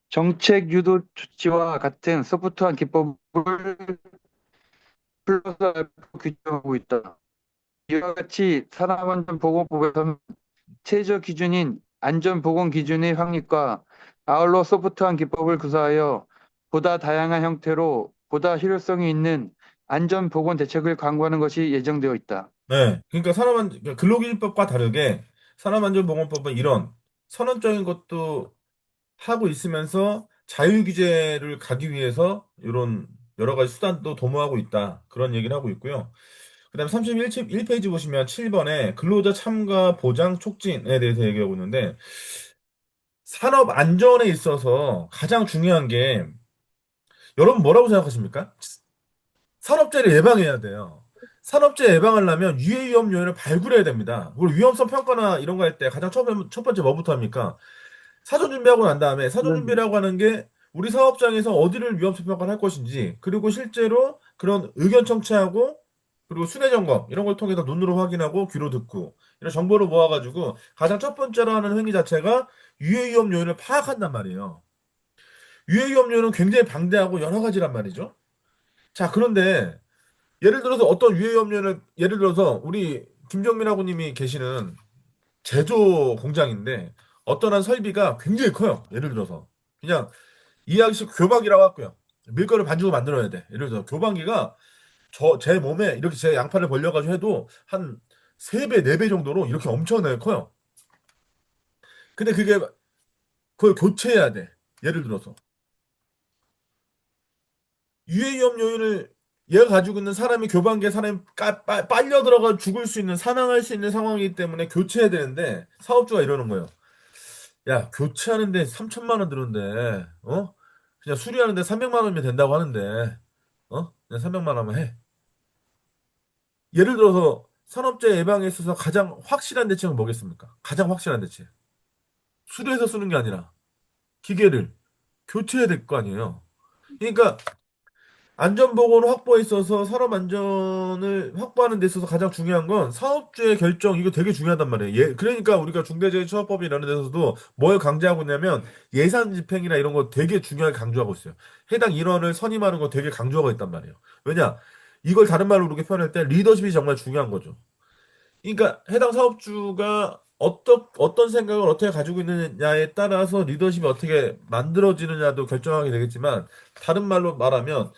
정책 유도 조치와 같은 소프트한 기법을 플러스 알파 규정하고 있다. 이와 같이 산업안전보건법에서는 최저 기준인 안전보건 기준의 확립과 아울러 소프트한 기법을 구사하여 보다 다양한 형태로 보다 실효성이 있는 안전보건 대책을 강구하는 것이 예정되어 있다. 네. 그러니까 그러니까 근로기준법과 다르게 산업안전보건법은 이런 선언적인 것도 하고 있으면서 자유규제를 가기 위해서 이런 여러 가지 수단도 도모하고 있다. 그런 얘기를 하고 있고요. 그다음 31페이지 보시면 7번에 근로자 참가 보장 촉진에 대해서 얘기하고 있는데 산업 안전에 있어서 가장 중요한 게 여러분 뭐라고 생각하십니까? 산업재해를 예방해야 돼요. 산업재해 예방하려면 유해 위험 요인을 발굴해야 됩니다. 그리고 위험성 평가나 이런 거 할 때 가장 첫 번째 뭐부터 합니까? 사전 준비하고 난 다음에 사전 네. 준비라고 하는 게 우리 사업장에서 어디를 위험성 평가를 할 것인지 그리고 실제로 그런 의견 청취하고 그리고 순회 점검 이런 걸 통해서 눈으로 확인하고 귀로 듣고 이런 정보를 모아가지고 가장 첫 번째로 하는 행위 자체가 유해 위험 요인을 파악한단 말이에요. 유해 위험 요인은 굉장히 방대하고 여러 가지란 말이죠. 자, 그런데 예를 들어서 어떤 유해 위험 요인을 예를 들어서 우리 김정민하고 님이 계시는 제조 공장인데 어떤 한 설비가 굉장히 커요. 예를 들어서 그냥 이해하기 교방기라고 할고요. 밀가루 반죽을 만들어야 돼. 예를 들어서 교방기가 제 몸에 이렇게 제 양팔을 벌려가지고 해도 한 3배, 4배 정도로 이렇게 엄청나게 커요. 근데 그걸 교체해야 돼. 예를 들어서 유해위험 요인을 얘가 가지고 있는 사람이 교반기에 사람이 빨려 들어가 죽을 수 있는 사망할 수 있는 상황이기 때문에 교체해야 되는데 사업주가 이러는 거예요. 야, 교체하는데 3천만 원 드는데, 그냥 수리하는데 300만 원이면 된다고 하는데, 그냥 300만 원만 해. 예를 들어서 산업재해 예방에 있어서 가장 확실한 대책은 뭐겠습니까? 가장 확실한 대책. 수리해서 쓰는 게 아니라 기계를 교체해야 될 거 아니에요. 그러니까 안전보건 확보에 있어서 산업 안전을 확보하는 데 있어서 가장 중요한 건 사업주의 결정, 이거 되게 중요하단 말이에요. 그러니까 우리가 중대재해처벌법이 이런 데서도 뭘 강조하고 있냐면 예산 집행이나 이런 거 되게 중요하게 강조하고 있어요. 해당 인원을 선임하는 거 되게 강조하고 있단 말이에요. 왜냐? 이걸 다른 말로 우리가 표현할 때 리더십이 정말 중요한 거죠. 그러니까 해당 사업주가 어떤 생각을 어떻게 가지고 있느냐에 따라서 리더십이 어떻게 만들어지느냐도 결정하게 되겠지만 다른 말로 말하면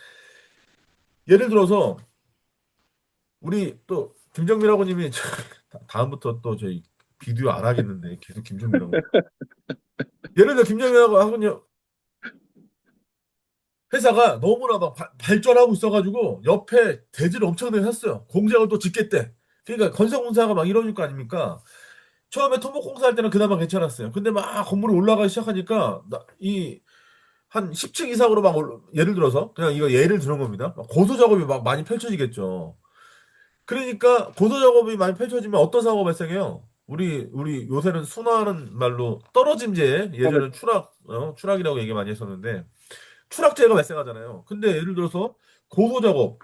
예를 들어서 우리 또 김정민하고 님이 다음부터 또 저희 비디오 안 하겠는데 계속 김정민하고 예를 들어 김정민하고 하군요 회사가 너무나 막 발전하고 있어가지고 옆에 대지를 엄청나게 샀어요. 공장을 또 짓겠대. 그러니까 건설공사가 막 이러니까 아닙니까? 처음에 토목공사 할 때는 그나마 괜찮았어요. 근데 막 건물이 올라가기 시작하니까 한 10층 이상으로 예를 들어서 그냥 이거 예를 들은 겁니다. 막 고소 작업이 막 많이 펼쳐지겠죠. 그러니까 고소 작업이 많이 펼쳐지면 어떤 사고가 발생해요? 우리 요새는 순화하는 말로 떨어짐재, 예전엔 추락이라고 얘기 많이 했었는데 추락재해가 발생하잖아요. 근데 예를 들어서 고소 작업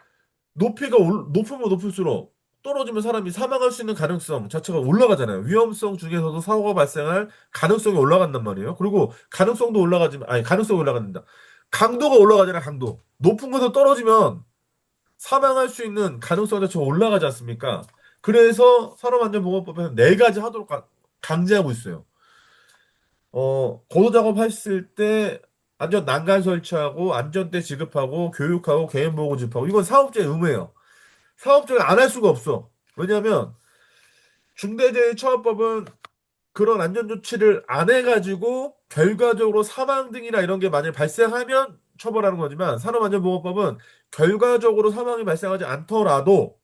높으면 높을수록 떨어지면 사람이 사망할 수 있는 가능성 자체가 올라가잖아요. 위험성 중에서도 사고가 발생할 가능성이 올라간단 말이에요. 그리고 가능성도 올라가지만, 아니, 가능성이 올라간다. 강도가 올라가잖아요, 강도. 높은 곳에 떨어지면 사망할 수 있는 가능성 자체가 올라가지 않습니까? 그래서 산업안전보건법에는 네 가지 하도록 강제하고 있어요. 고도 작업했을 때 안전 난간 설치하고 안전대 지급하고 교육하고 개인보호 지급하고 이건 사업자의 의무예요. 사업자가 안 할 수가 없어. 왜냐하면 중대재해처벌법은 그런 안전조치를 안 해가지고 결과적으로 사망 등이나 이런 게 만약에 발생하면 처벌하는 거지만 산업안전보건법은 결과적으로 사망이 발생하지 않더라도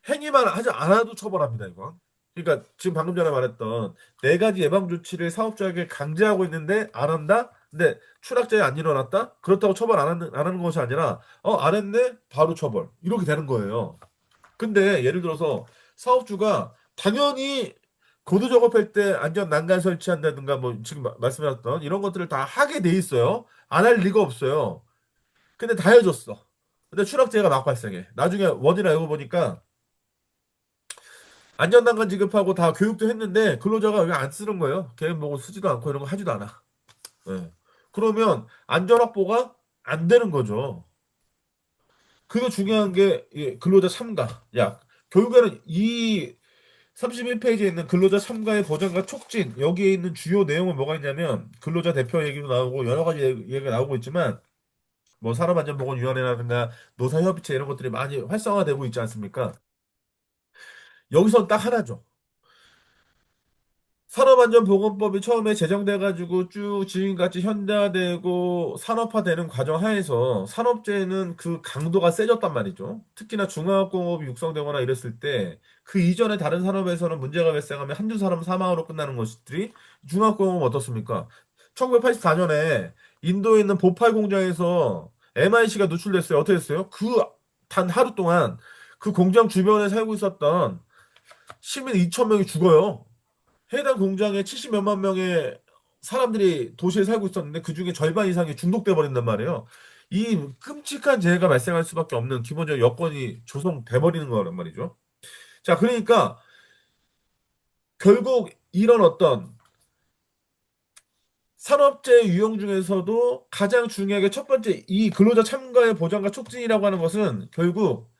행위만 하지 않아도 처벌합니다, 이건. 그러니까 지금 방금 전에 말했던 네 가지 예방 조치를 사업자에게 강제하고 있는데 안 한다? 근데 추락자에 안 일어났다? 그렇다고 처벌 안 하는 것이 아니라 안 했네? 바로 처벌. 이렇게 되는 거예요. 근데 예를 들어서 사업주가 당연히 고도 작업할 때 안전 난간 설치한다든가 뭐 지금 말씀하셨던 이런 것들을 다 하게 돼 있어요. 안 할 리가 없어요. 근데 다 해줬어. 근데 추락재해가 막 발생해. 나중에 원인 알고 보니까 안전 난간 지급하고 다 교육도 했는데 근로자가 왜 안 쓰는 거예요? 걔는 뭐 쓰지도 않고 이런 거 하지도 않아. 예. 그러면 안전 확보가 안 되는 거죠. 그게 중요한 게 근로자 참가. 야, 결국에는 이 31페이지에 있는 근로자 참가의 보장과 촉진 여기에 있는 주요 내용은 뭐가 있냐면 근로자 대표 얘기도 나오고 여러 가지 얘기가 나오고 있지만 뭐 산업안전보건위원회라든가 노사협의체 이런 것들이 많이 활성화되고 있지 않습니까? 여기서 딱 하나죠. 산업안전보건법이 처음에 제정돼가지고 쭉 지금까지 현대화되고 산업화되는 과정 하에서 산업재해는 그 강도가 세졌단 말이죠. 특히나 중화학공업이 육성되거나 이랬을 때 그 이전에 다른 산업에서는 문제가 발생하면 한두 사람 사망으로 끝나는 것들이 중화학공업은 어떻습니까? 1984년에 인도에 있는 보팔 공장에서 MIC가 누출됐어요. 어떻게 됐어요? 그 단 하루 동안 그 공장 주변에 살고 있었던 시민 2천 명이 죽어요. 해당 공장에 70 몇만 명의 사람들이 도시에 살고 있었는데 그 중에 절반 이상이 중독돼 버린단 말이에요. 이 끔찍한 재해가 발생할 수밖에 없는 기본적 여건이 조성돼 버리는 거란 말이죠. 자, 그러니까 결국 이런 어떤 산업재해 유형 중에서도 가장 중요하게 첫 번째 이 근로자 참가의 보장과 촉진이라고 하는 것은 결국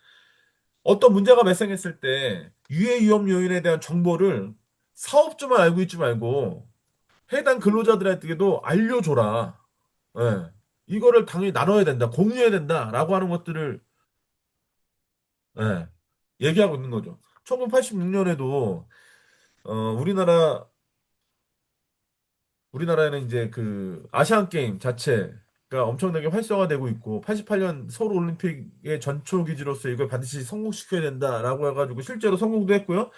어떤 문제가 발생했을 때 유해 위험 요인에 대한 정보를 사업주만 알고 있지 말고 해당 근로자들에게도 알려줘라. 예. 이거를 당연히 나눠야 된다. 공유해야 된다라고 하는 것들을 예, 얘기하고 있는 거죠. 1986년에도 우리나라에는 이제 그 아시안 게임 자체가 엄청나게 활성화되고 있고 88년 서울 올림픽의 전초 기지로서 이걸 반드시 성공시켜야 된다라고 해가지고 실제로 성공도 했고요.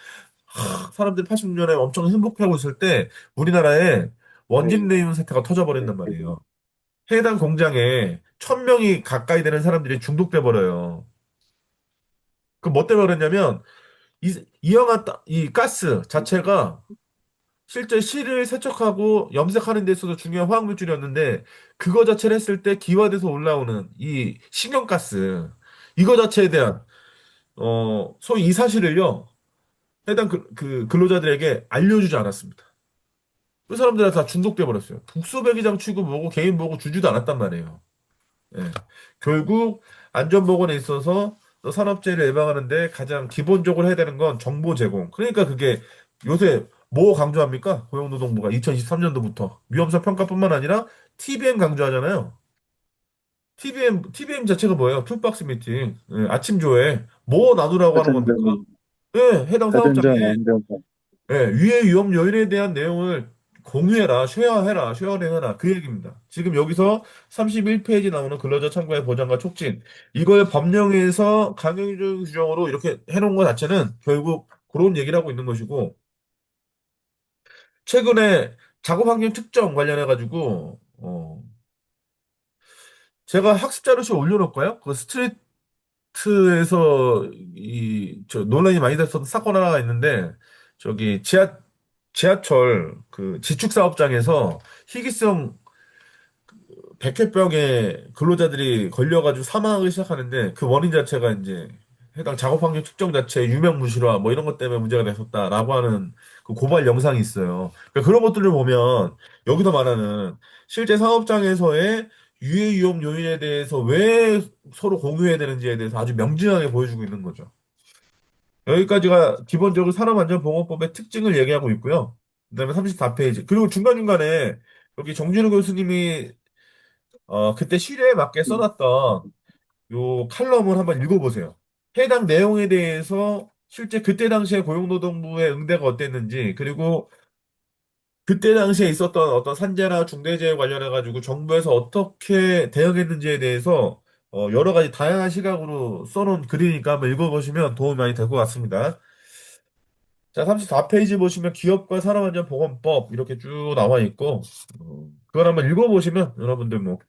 사람들이 86년에 엄청 행복해하고 있을 때 우리나라에 원진 레이온 사태가 터져버린단 말이에요. 해당 공장에 1,000명이 가까이 되는 사람들이 중독돼 버려요. 그 뭐 때문에 그랬냐면 이 가스 자체가 실제 실을 세척하고 염색하는 데 있어서 중요한 화학물질이었는데 그거 자체를 했을 때 기화돼서 올라오는 이 신경가스 이거 자체에 대한 소위 이 사실을요 해당 그 근로자들에게 알려주지 않았습니다. 그 사람들은 다 중독돼 버렸어요. 국소배기장 취급 뭐고 개인 보고 주지도 않았단 말이에요. 예. 결국 안전보건에 있어서 또 산업재해를 예방하는데 가장 기본적으로 해야 되는 건 정보 제공. 그러니까 그게 요새 뭐 강조합니까? 고용노동부가 2023년도부터 위험성 평가뿐만 아니라 TBM 강조하잖아요. TBM 자체가 뭐예요? 툴박스 미팅, 예, 아침 조회, 뭐 나누라고 하는 겁니까? 가전자동, 예, 해당 사업장에 가전자 안전사. 예, 위해 위험 요인에 대한 내용을 공유해라, 쉐어링 해라. 그 얘기입니다. 지금 여기서 31페이지 나오는 근로자 참가의 보장과 촉진. 이걸 법령에서 강행적 규정으로 이렇게 해놓은 것 자체는 결국 그런 얘기를 하고 있는 것이고, 최근에 작업 환경 특정 관련해가지고, 제가 학습 자료실 올려놓을까요? 그 스트리트에서 논란이 많이 됐었던 사건 하나가 있는데, 저기 지하철 그 지축 사업장에서 희귀성 백혈병에 근로자들이 걸려가지고 사망하기 시작하는데 그 원인 자체가 이제 해당 작업 환경 측정 자체의 유명무실화 뭐 이런 것 때문에 문제가 됐었다라고 하는 그 고발 영상이 있어요. 그러니까 그런 것들을 보면 여기서 말하는 실제 사업장에서의 유해 위험 요인에 대해서 왜 서로 공유해야 되는지에 대해서 아주 명징하게 보여주고 있는 거죠. 여기까지가 기본적으로 산업안전보건법의 특징을 얘기하고 있고요. 그다음에 34페이지. 그리고 중간중간에 여기 정진우 교수님이 그때 시대에 맞게 써놨던 요 칼럼을 한번 읽어보세요. 해당 내용에 대해서 실제 그때 당시에 고용노동부의 응대가 어땠는지, 그리고 그때 당시에 있었던 어떤 산재나 중대재해 관련해가지고 정부에서 어떻게 대응했는지에 대해서 여러 가지 다양한 시각으로 써놓은 글이니까 한번 읽어보시면 도움이 많이 될 것 같습니다. 자, 34페이지 보시면 기업과 산업안전보건법 이렇게 쭉 나와 있고, 그걸 한번 읽어보시면 여러분들 뭐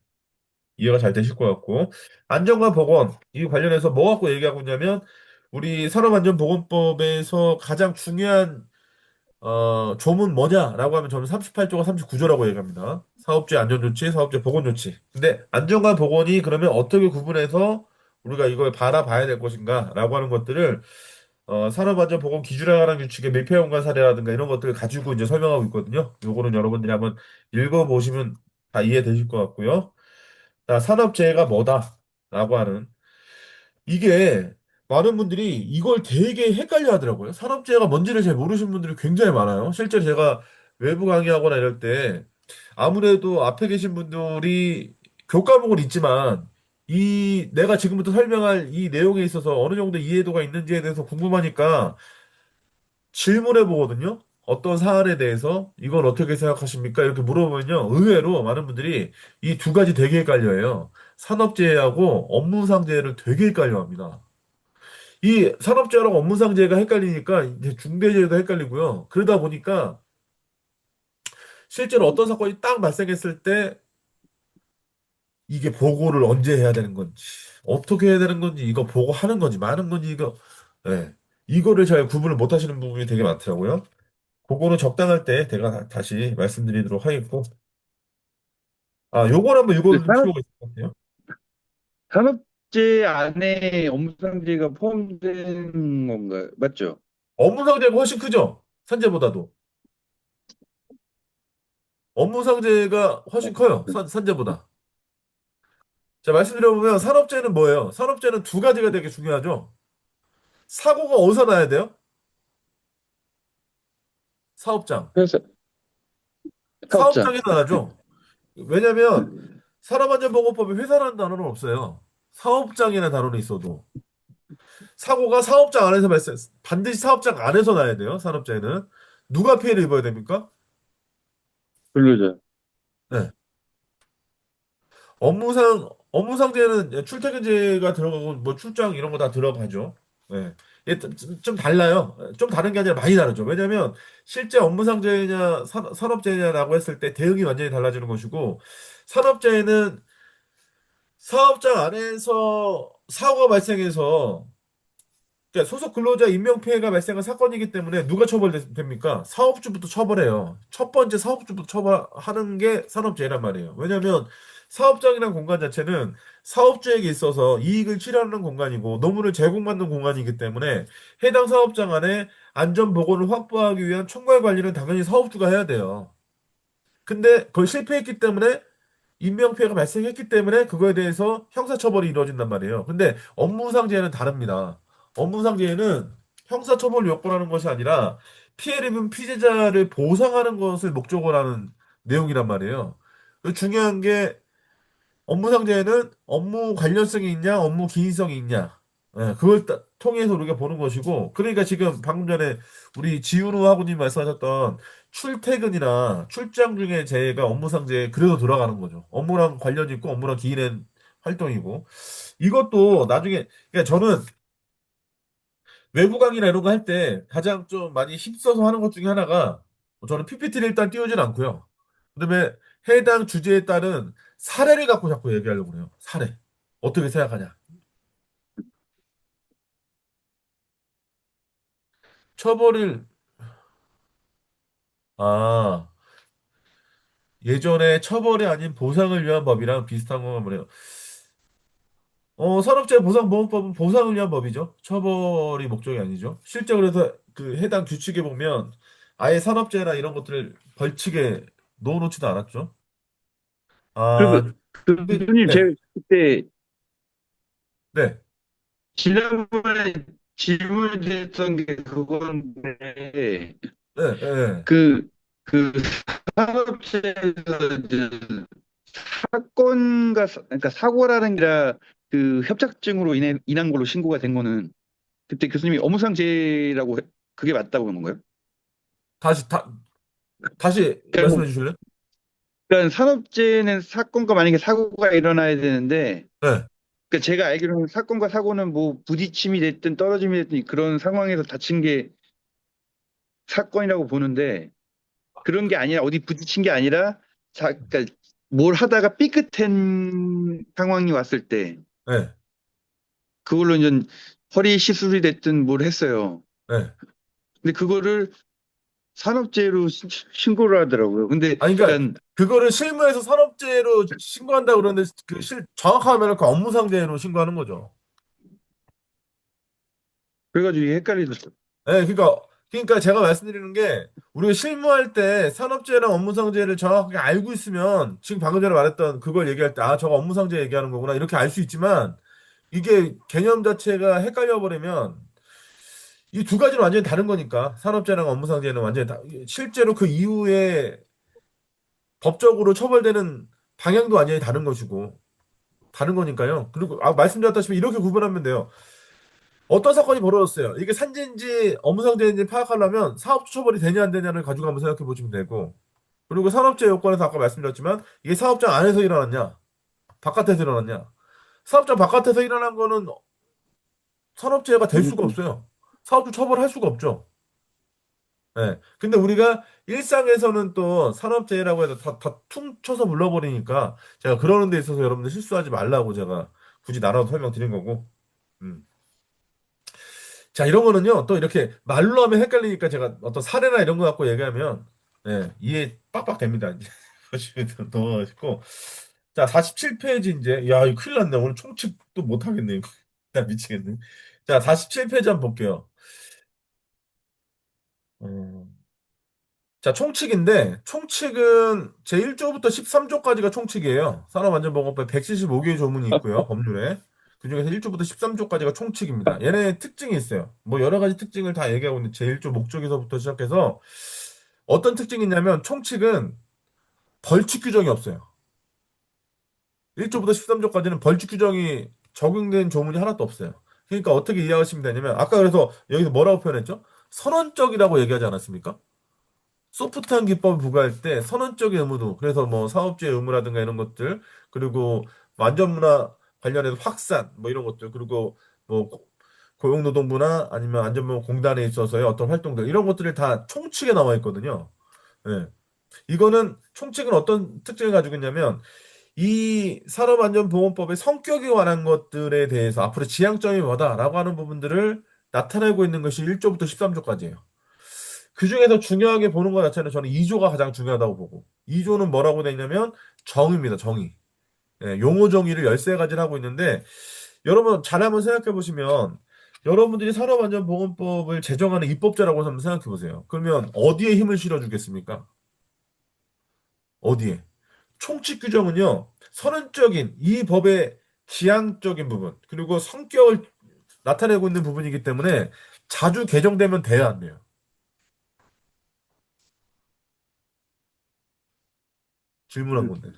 이해가 잘 되실 것 같고 안전과 보건 이 관련해서 뭐 갖고 얘기하고 있냐면 우리 산업안전보건법에서 가장 중요한 조문 뭐냐라고 하면 저는 38조가 39조라고 얘기합니다. 사업주의 안전조치, 사업주의 보건조치. 근데 안전과 보건이 그러면 어떻게 구분해서 우리가 이걸 바라봐야 될 것인가라고 하는 것들을 산업안전보건 기준에 관한 규칙의 밀폐연관 사례라든가 이런 것들을 가지고 이제 설명하고 있거든요. 요거는 여러분들이 한번 읽어보시면 다 이해되실 것 같고요. 자, 산업재해가 뭐다라고 하는 이게 많은 분들이 이걸 되게 헷갈려 하더라고요. 산업재해가 뭔지를 잘 모르시는 분들이 굉장히 많아요. 실제 제가 외부 강의하거나 이럴 때 아무래도 앞에 계신 분들이 교과목은 있지만 이 내가 지금부터 설명할 이 내용에 있어서 어느 정도 이해도가 있는지에 대해서 궁금하니까 질문해 보거든요. 어떤 사안에 대해서 이건 어떻게 생각하십니까? 이렇게 물어보면요. 의외로 많은 분들이 이 두 가지 되게 헷갈려해요. 산업재해하고 업무상재해를 되게 헷갈려합니다. 이 산업재해랑 업무상재해가 헷갈리니까 이제 중대재해도 헷갈리고요. 그러다 보니까 실제로 어떤 사건이 딱 발생했을 때 이게 보고를 언제 해야 되는 건지, 어떻게 해야 되는 건지, 이거 보고하는 건지, 많은 건지, 예. 이거를 잘 구분을 못 하시는 부분이 되게 많더라고요. 그거는 적당할 때 제가 다시 말씀드리도록 하겠고. 아, 요걸 한번 그 읽어볼 필요가 있을 것 같아요. 산업재 안에 업무상재가 포함된 건가요? 맞죠? 업무상재가 훨씬 크죠? 산재보다도. 업무상재가 훨씬 커요. 산재보다. 자, 말씀드려보면 산업재해는 뭐예요? 산업재해는 두 가지가 되게 중요하죠. 사고가 어디서 나야 돼요? 사업장. 그래서 사업장. 사업장에서 나죠. 왜냐면 산업안전보건법에 회사라는 단어는 없어요. 사업장이라는 단어는 있어도. 사고가 사업장 안에서 반드시 사업장 안에서 나야 돼요. 산업재해는. 누가 피해를 입어야 됩니까? 근로자. 네. 업무상재는 출퇴근제가 들어가고, 뭐 출장 이런 거 다 들어가죠. 네. 이게 좀 달라요. 좀 다른 게 아니라 많이 다르죠. 왜냐면 실제 업무상재냐, 산업재해냐라고 했을 때 대응이 완전히 달라지는 것이고, 산업재해는 사업장 안에서 사고가 발생해서 그러니까 소속 근로자 인명피해가 발생한 사건이기 때문에 누가 처벌됩니까? 사업주부터 처벌해요. 첫 번째 사업주부터 처벌하는 게 산업재해란 말이에요. 왜냐하면 사업장이라는 공간 자체는 사업주에게 있어서 이익을 취하는 공간이고 노무를 제공받는 공간이기 때문에 해당 사업장 안에 안전보건을 확보하기 위한 총괄 관리는 당연히 사업주가 해야 돼요. 근데 그걸 실패했기 때문에 인명피해가 발생했기 때문에 그거에 대해서 형사처벌이 이루어진단 말이에요. 근데 업무상재해는 다릅니다. 업무상재해는 형사처벌을 요건하는 것이 아니라 피해를 입은 피해자를 보상하는 것을 목적으로 하는 내용이란 말이에요. 중요한 게 업무상재해는 업무 관련성이 있냐, 업무 기인성이 있냐. 그걸 통해서 우리가 보는 것이고, 그러니까 지금 방금 전에 우리 지훈우 하고님 말씀하셨던 출퇴근이나 출장 중에 재해가 업무상재해 그래도 들어가는 거죠. 업무랑 관련 있고, 업무랑 기인한 활동이고. 이것도 나중에, 그러니까 저는 외부 강의나 이런 거 할 때 가장 좀 많이 힘써서 하는 것 중에 하나가 저는 PPT를 일단 띄우진 않고요. 그다음에 해당 주제에 따른 사례를 갖고 자꾸 얘기하려고 그래요. 사례. 어떻게 생각하냐? 처벌을, 아, 예전에 처벌이 아닌 보상을 위한 법이랑 비슷한 건가 보네요. 산업재해보상보험법은 보상을 위한 법이죠. 처벌이 목적이 아니죠. 실제 그래서 그 해당 규칙에 보면 아예 산업재해나 이런 것들을 벌칙에 넣어놓지도 않았죠. 그리고 아, 근데, 교수님 네, 제가 그때 네, 지난번에 질문드렸던 게 그건데 네, 네, 그, 그 산업재해에서 이제 그러니까 사고라는 게 아니라 그 협착증으로 인한 걸로 신고가 된 거는 그때 교수님이 업무상재해라고 그게 맞다고 그런 건가요? 다시, 다시 그러니까 뭐 말씀해 주실래요? 그러니까 산업재해는 사건과 만약에 사고가 일어나야 되는데 네. 그러니까 제가 알기로는 사건과 사고는 뭐 부딪힘이 됐든 떨어짐이 됐든 그런 상황에서 다친 게 사건이라고 보는데 그런 게 아니라 어디 부딪힌 게 아니라 그러니까 뭘 하다가 삐끗한 상황이 왔을 때 네, 그걸로 이제 허리 시술이 됐든 뭘 했어요. 네. 근데 그거를 산업재해로 신고를 하더라고요. 근데 아니, 그러니까, 그러니까 그거를 실무에서 산업재해로 신고한다고 그러는데, 정확하면 그 업무상재해로 신고하는 거죠. 그래가지고 이게 헷갈리더라고요. 네, 그러니까 제가 말씀드리는 게, 우리가 실무할 때 산업재해랑 업무상재해를 정확하게 알고 있으면, 지금 방금 전에 말했던 그걸 얘기할 때, 아, 저거 업무상재해 얘기하는 거구나, 이렇게 알 수 있지만, 이게 개념 자체가 헷갈려 버리면, 이 두 가지는 완전히 다른 거니까, 산업재해랑 업무상재해는 완전히 실제로 그 이후에 법적으로 처벌되는 방향도 완전히 다른 것이고, 다른 거니까요. 그리고 말씀드렸다시피 이렇게 구분하면 돼요. 어떤 사건이 벌어졌어요. 이게 산재인지 업무상재인지 파악하려면 사업주 처벌이 되냐 안 되냐를 가지고 한번 생각해 보시면 되고, 그리고 산업재해 요건에서 아까 말씀드렸지만 이게 사업장 안에서 일어났냐 바깥에서 일어났냐. 사업장 바깥에서 일어난 거는 산업재해가 될 수가 없어요. 사업주 처벌할 수가 없죠. 예. 근데 우리가 일상에서는 또 산업재해라고 해서 다 퉁쳐서 불러버리니까 제가 그러는 데 있어서 여러분들 실수하지 말라고 제가 굳이 나눠서 설명드린 거고. 음. 자, 이런 거는요, 또 이렇게 말로 하면 헷갈리니까 제가 어떤 사례나 이런 거 갖고 얘기하면, 예, 이해 빡빡 됩니다. 이제. 넘어가시고. 자, 47페이지 이제, 야, 이거 큰일 났네. 오늘 총칙도 못 하겠네. 이거. 나 미치겠네. 자, 47페이지 한번 볼게요. 어, 자, 총칙인데, 총칙은 제1조부터 13조까지가 총칙이에요. 산업안전보건법 175개의 조문이 있고요, 법률에. 그중에서 1조부터 13조까지가 총칙입니다. 얘네 특징이 있어요. 뭐 여러 가지 특징을 다 얘기하고 있는데, 제1조 목적에서부터 시작해서 어떤 특징이 있냐면, 총칙은 벌칙 규정이 없어요. 1조부터 13조까지는 벌칙 규정이 적용된 조문이 하나도 없어요. 그러니까 어떻게 이해하시면 되냐면, 아까 그래서 여기서 뭐라고 표현했죠? 선언적이라고 얘기하지 않았습니까? 소프트한 기법을 부과할 때 선언적인 의무도 그래서 뭐 사업주의 의무라든가 이런 것들 그리고 안전문화 관련해서 확산 뭐 이런 것들 그리고 뭐 고용노동부나 아니면 안전보건공단에 있어서의 어떤 활동들 이런 것들이 다 총칙에 나와 있거든요. 예. 이거는 총칙은 어떤 특징을 가지고 있냐면 이 산업안전보건법의 성격에 관한 것들에 대해서 앞으로 지향점이 뭐다라고 하는 부분들을 나타내고 있는 것이 1조부터 13조까지예요. 그 중에서 중요하게 보는 것 자체는 저는 2조가 가장 중요하다고 보고 2조는 뭐라고 돼 있냐면 정의입니다. 정의. 예, 용어 정의를 13가지를 하고 있는데 여러분 잘 한번 생각해 보시면 여러분들이 산업안전보건법을 제정하는 입법자라고 한번 생각해 보세요. 그러면 어디에 힘을 실어주겠습니까? 어디에? 총칙 규정은요. 선언적인 이 법의 지향적인 부분 그리고 성격을 나타내고 있는 부분이기 때문에 자주 개정되면 돼야 안 돼요. 질문한 건데.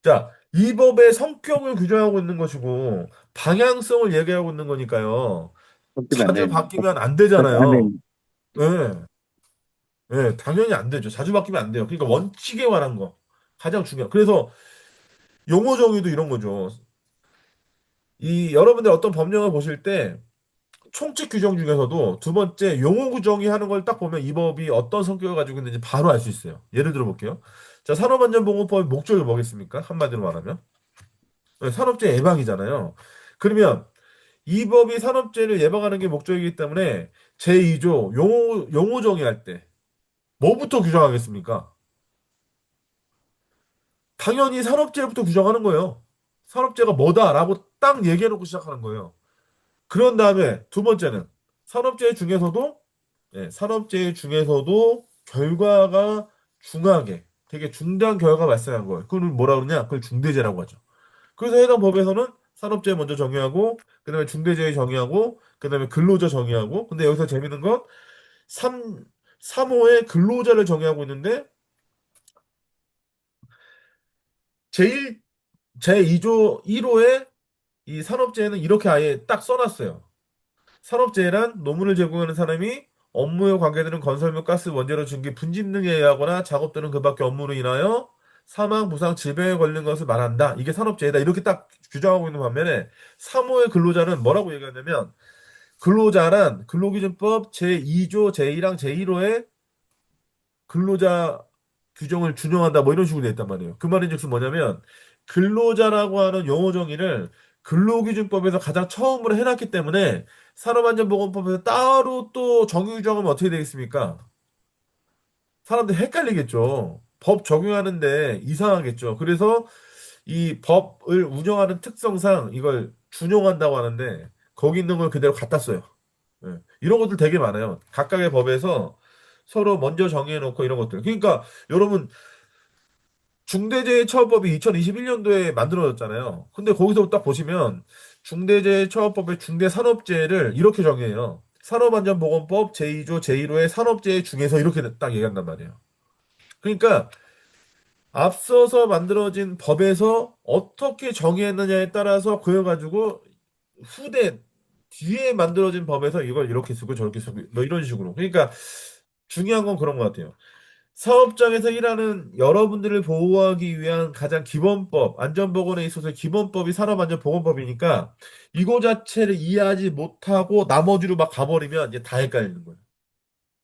자, 이 법의 성격을 규정하고 있는 것이고, 방향성을 얘기하고 있는 거니까요. 바뀌면 안 자주 되는. 바뀌면 안 안 되잖아요. 되는. 예, 예, 당연히 안 되죠. 자주 바뀌면 안 돼요. 그러니까 원칙에 관한 거. 가장 중요한. 그래서 용어 정의도 이런 거죠. 이, 여러분들 어떤 법령을 보실 때, 총칙 규정 중에서도 두 번째 용어 규정이 하는 걸 딱 보면 이 법이 어떤 성격을 가지고 있는지 바로 알 수 있어요. 예를 들어 볼게요. 자, 산업안전보건법의 목적이 뭐겠습니까? 한마디로 말하면. 네, 산업재해 예방이잖아요. 그러면 이 법이 산업재해를 예방하는 게 목적이기 때문에 제2조 용어 정의할 때 뭐부터 규정하겠습니까? 당연히 산업재해부터 규정하는 거예요. 산업재해가 뭐다라고 딱 얘기해놓고 시작하는 거예요. 그런 다음에 두 번째는 산업재해 중에서도 산업재해 중에서도 결과가 중하게 되게 중대한 결과가 발생한 거예요. 그걸 뭐라 그러냐? 그걸 중대재해라고 하죠. 그래서 해당 법에서는 산업재해 먼저 정의하고 그다음에 중대재해 정의하고 그다음에 근로자 정의하고 근데 여기서 재밌는 건 3, 3호의 근로자를 정의하고 있는데 제1, 제2조 1호에 이 산업재해는 이렇게 아예 딱 써놨어요. 산업재해란 노무를 제공하는 사람이 업무에 관계되는 건설 및 가스 원재료 증기 분진 등에 의하거나 작업 또는 그 밖의 업무로 인하여 사망, 부상, 질병에 걸린 것을 말한다. 이게 산업재해다. 이렇게 딱 규정하고 있는 반면에 3호의 근로자는 뭐라고 얘기하냐면 근로자란 근로기준법 제2조 제1항 제1호에 근로자 규정을 준용한다. 뭐 이런 식으로 돼 있단 말이에요. 그 말인즉슨 뭐냐면 근로자라고 하는 용어 정의를 근로기준법에서 가장 처음으로 해놨기 때문에 산업안전보건법에서 따로 또 정의 규정하면 어떻게 되겠습니까? 사람들이 헷갈리겠죠. 법 적용하는데 이상하겠죠. 그래서 이 법을 운영하는 특성상 이걸 준용한다고 하는데 거기 있는 걸 그대로 갖다 써요. 예. 이런 것들 되게 많아요. 각각의 법에서 서로 먼저 정해놓고 이런 것들. 그러니까 여러분 중대재해처벌법이 2021년도에 만들어졌잖아요. 근데 거기서 딱 보시면 중대재해처벌법의 중대산업재해를 이렇게 정해요. 산업안전보건법 제2조 제1호의 산업재해 중에서 이렇게 딱 얘기한단 말이에요. 그러니까 앞서서 만들어진 법에서 어떻게 정의했느냐에 따라서 그래가지고 후대 뒤에 만들어진 법에서 이걸 이렇게 쓰고 저렇게 쓰고 뭐 이런 식으로. 그러니까 중요한 건 그런 것 같아요. 사업장에서 일하는 여러분들을 보호하기 위한 가장 기본법, 안전보건에 있어서 기본법이 산업안전보건법이니까 이거 자체를 이해하지 못하고 나머지로 막 가버리면 이제 다 헷갈리는 거예요.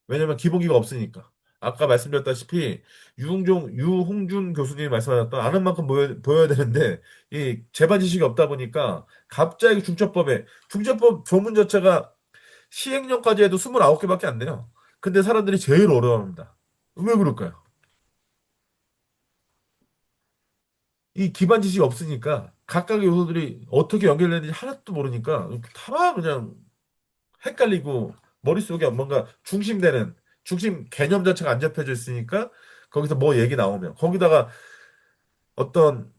왜냐면 기본기가 없으니까. 아까 말씀드렸다시피 유홍준 교수님이 말씀하셨던 아는 만큼 보여야 되는데 이 재반 지식이 없다 보니까 갑자기 중첩법 조문 자체가 시행령까지 해도 29개밖에 안 돼요. 근데 사람들이 제일 어려워합니다. 왜 그럴까요? 이 기반 지식이 없으니까 각각의 요소들이 어떻게 연결되는지 하나도 모르니까 다 그냥 헷갈리고 머릿속에 뭔가 중심 개념 자체가 안 잡혀져 있으니까 거기서 뭐 얘기 나오면 거기다가 어떤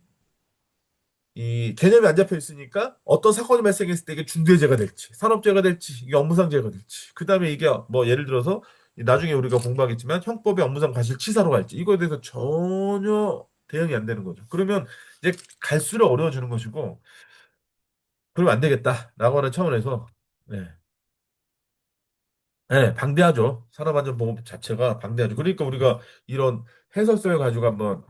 이 개념이 안 잡혀 있으니까 어떤 사건이 발생했을 때 이게 중대재해가 될지 산업재해가 될지 이게 업무상재해가 될지 그다음에 이게 뭐 예를 들어서 나중에 우리가 공부하겠지만 형법의 업무상 과실치사로 갈지 이거에 대해서 전혀 대응이 안 되는 거죠. 그러면 이제 갈수록 어려워지는 것이고 그러면 안 되겠다라고 하는 차원에서 네. 네, 방대하죠. 산업안전보건 자체가 방대하죠. 그러니까 우리가 이런 해설서를 가지고 한번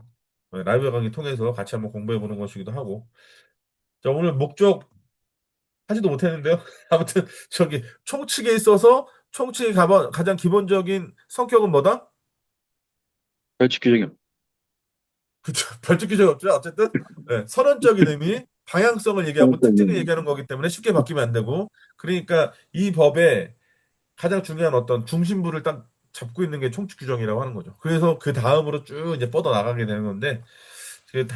라이브 강의 통해서 같이 한번 공부해 보는 것이기도 하고. 자, 오늘 목적 하지도 못했는데요. 아무튼 저기 총칙에 있어서 총칙의 가장 기본적인 성격은 뭐다? 벌칙 규정입니다. 그쵸. 별적 규정이 없죠. 어쨌든 선언적인 의미, 방향성을 얘기하고 특징을 얘기하는 거기 때문에 쉽게 바뀌면 안 되고. 그러니까 이 법에 가장 중요한 어떤 중심부를 딱 잡고 있는 게 총칙 규정이라고 하는 거죠. 그래서 그 다음으로 쭉 이제 뻗어 나가게 되는 건데 그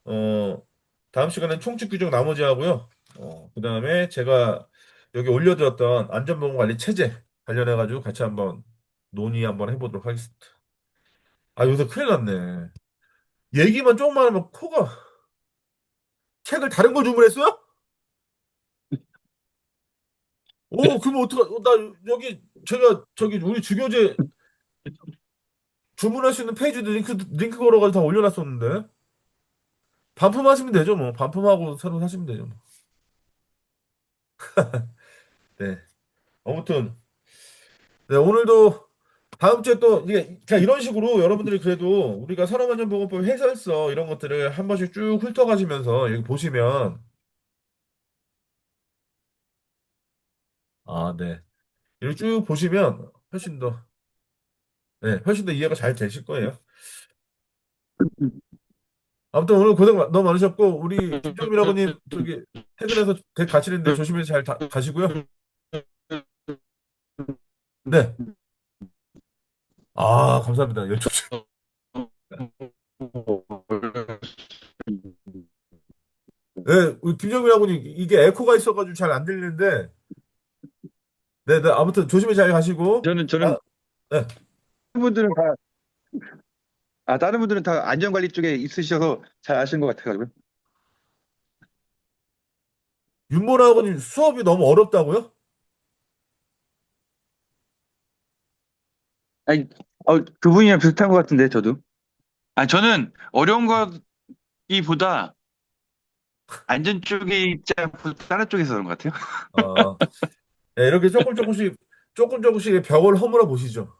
어 다음 시간엔 총칙 규정 나머지 하고요. 그다음에 제가 여기 올려드렸던 안전보건관리 체제 관련해 가지고 같이 한번 논의 한번 해보도록 하겠습니다. 아 요새 큰일 났네. 얘기만 조금만 하면 코가 책을 다른 걸 주문했어요? 오 그럼 어떡하? 나 여기 제가 저기 우리 주교재 주문할 수 있는 페이지도 링크 걸어가지고 다 올려놨었는데. 반품하시면 되죠, 뭐. 반품하고 새로 사시면 되죠, 뭐. 네. 아무튼, 네, 오늘도 다음 주에 또, 이게, 그냥 이런 식으로 여러분들이 그래도 우리가 산업안전보건법 해설서 이런 것들을 한 번씩 쭉 훑어가시면서 여기 보시면 아, 네. 이렇게 쭉 보시면 훨씬 더, 네, 훨씬 더 이해가 잘 되실 거예요. 아무튼 오늘 고생 너무 많으셨고, 우리 김정민하고님, 저기, 퇴근해서 댁 가시는데 조심해서 잘 가시고요. 네. 아, 감사합니다. 예, 네, 우리 김정민하고님, 이게 에코가 있어가지고 잘 안 들리는데, 네, 네, 아무튼 조심히 잘 가시고, 저는 아, 네. 다른 분들은 다, 다른 분들은 다 안전관리 쪽에 있으셔서 잘 아시는 것 같아가지고. 윤모라고님 수업이 너무 어렵다고요? 아니, 그분이랑 비슷한 것 같은데, 저도. 저는 어려운 거기보다 안전 쪽에 있지 않고 다른 쪽에서 그런 것 같아요. 아, 네, 이렇게 조금 조금씩 벽을 허물어 보시죠.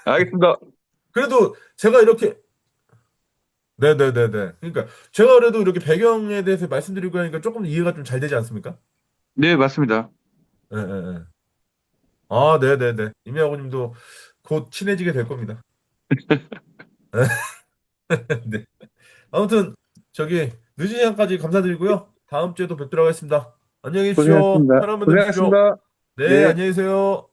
알겠습니다. 그래도 제가 이렇게, 네네네네. 그러니까 제가 그래도 이렇게 배경에 대해서 말씀드리고 하니까 조금 이해가 좀 잘 되지 않습니까? 네, 맞습니다. 네, 네, 네. 아, 네네네. 이미하고 님도 곧 친해지게 될 겁니다. 네. 아무튼, 저기, 늦은 시간까지 감사드리고요. 다음 주에도 뵙도록 하겠습니다. 안녕히 계십시오. 고생하셨습니다. 편한 분 되십시오. 고생하셨습니다. 네, 네. 안녕히 계세요.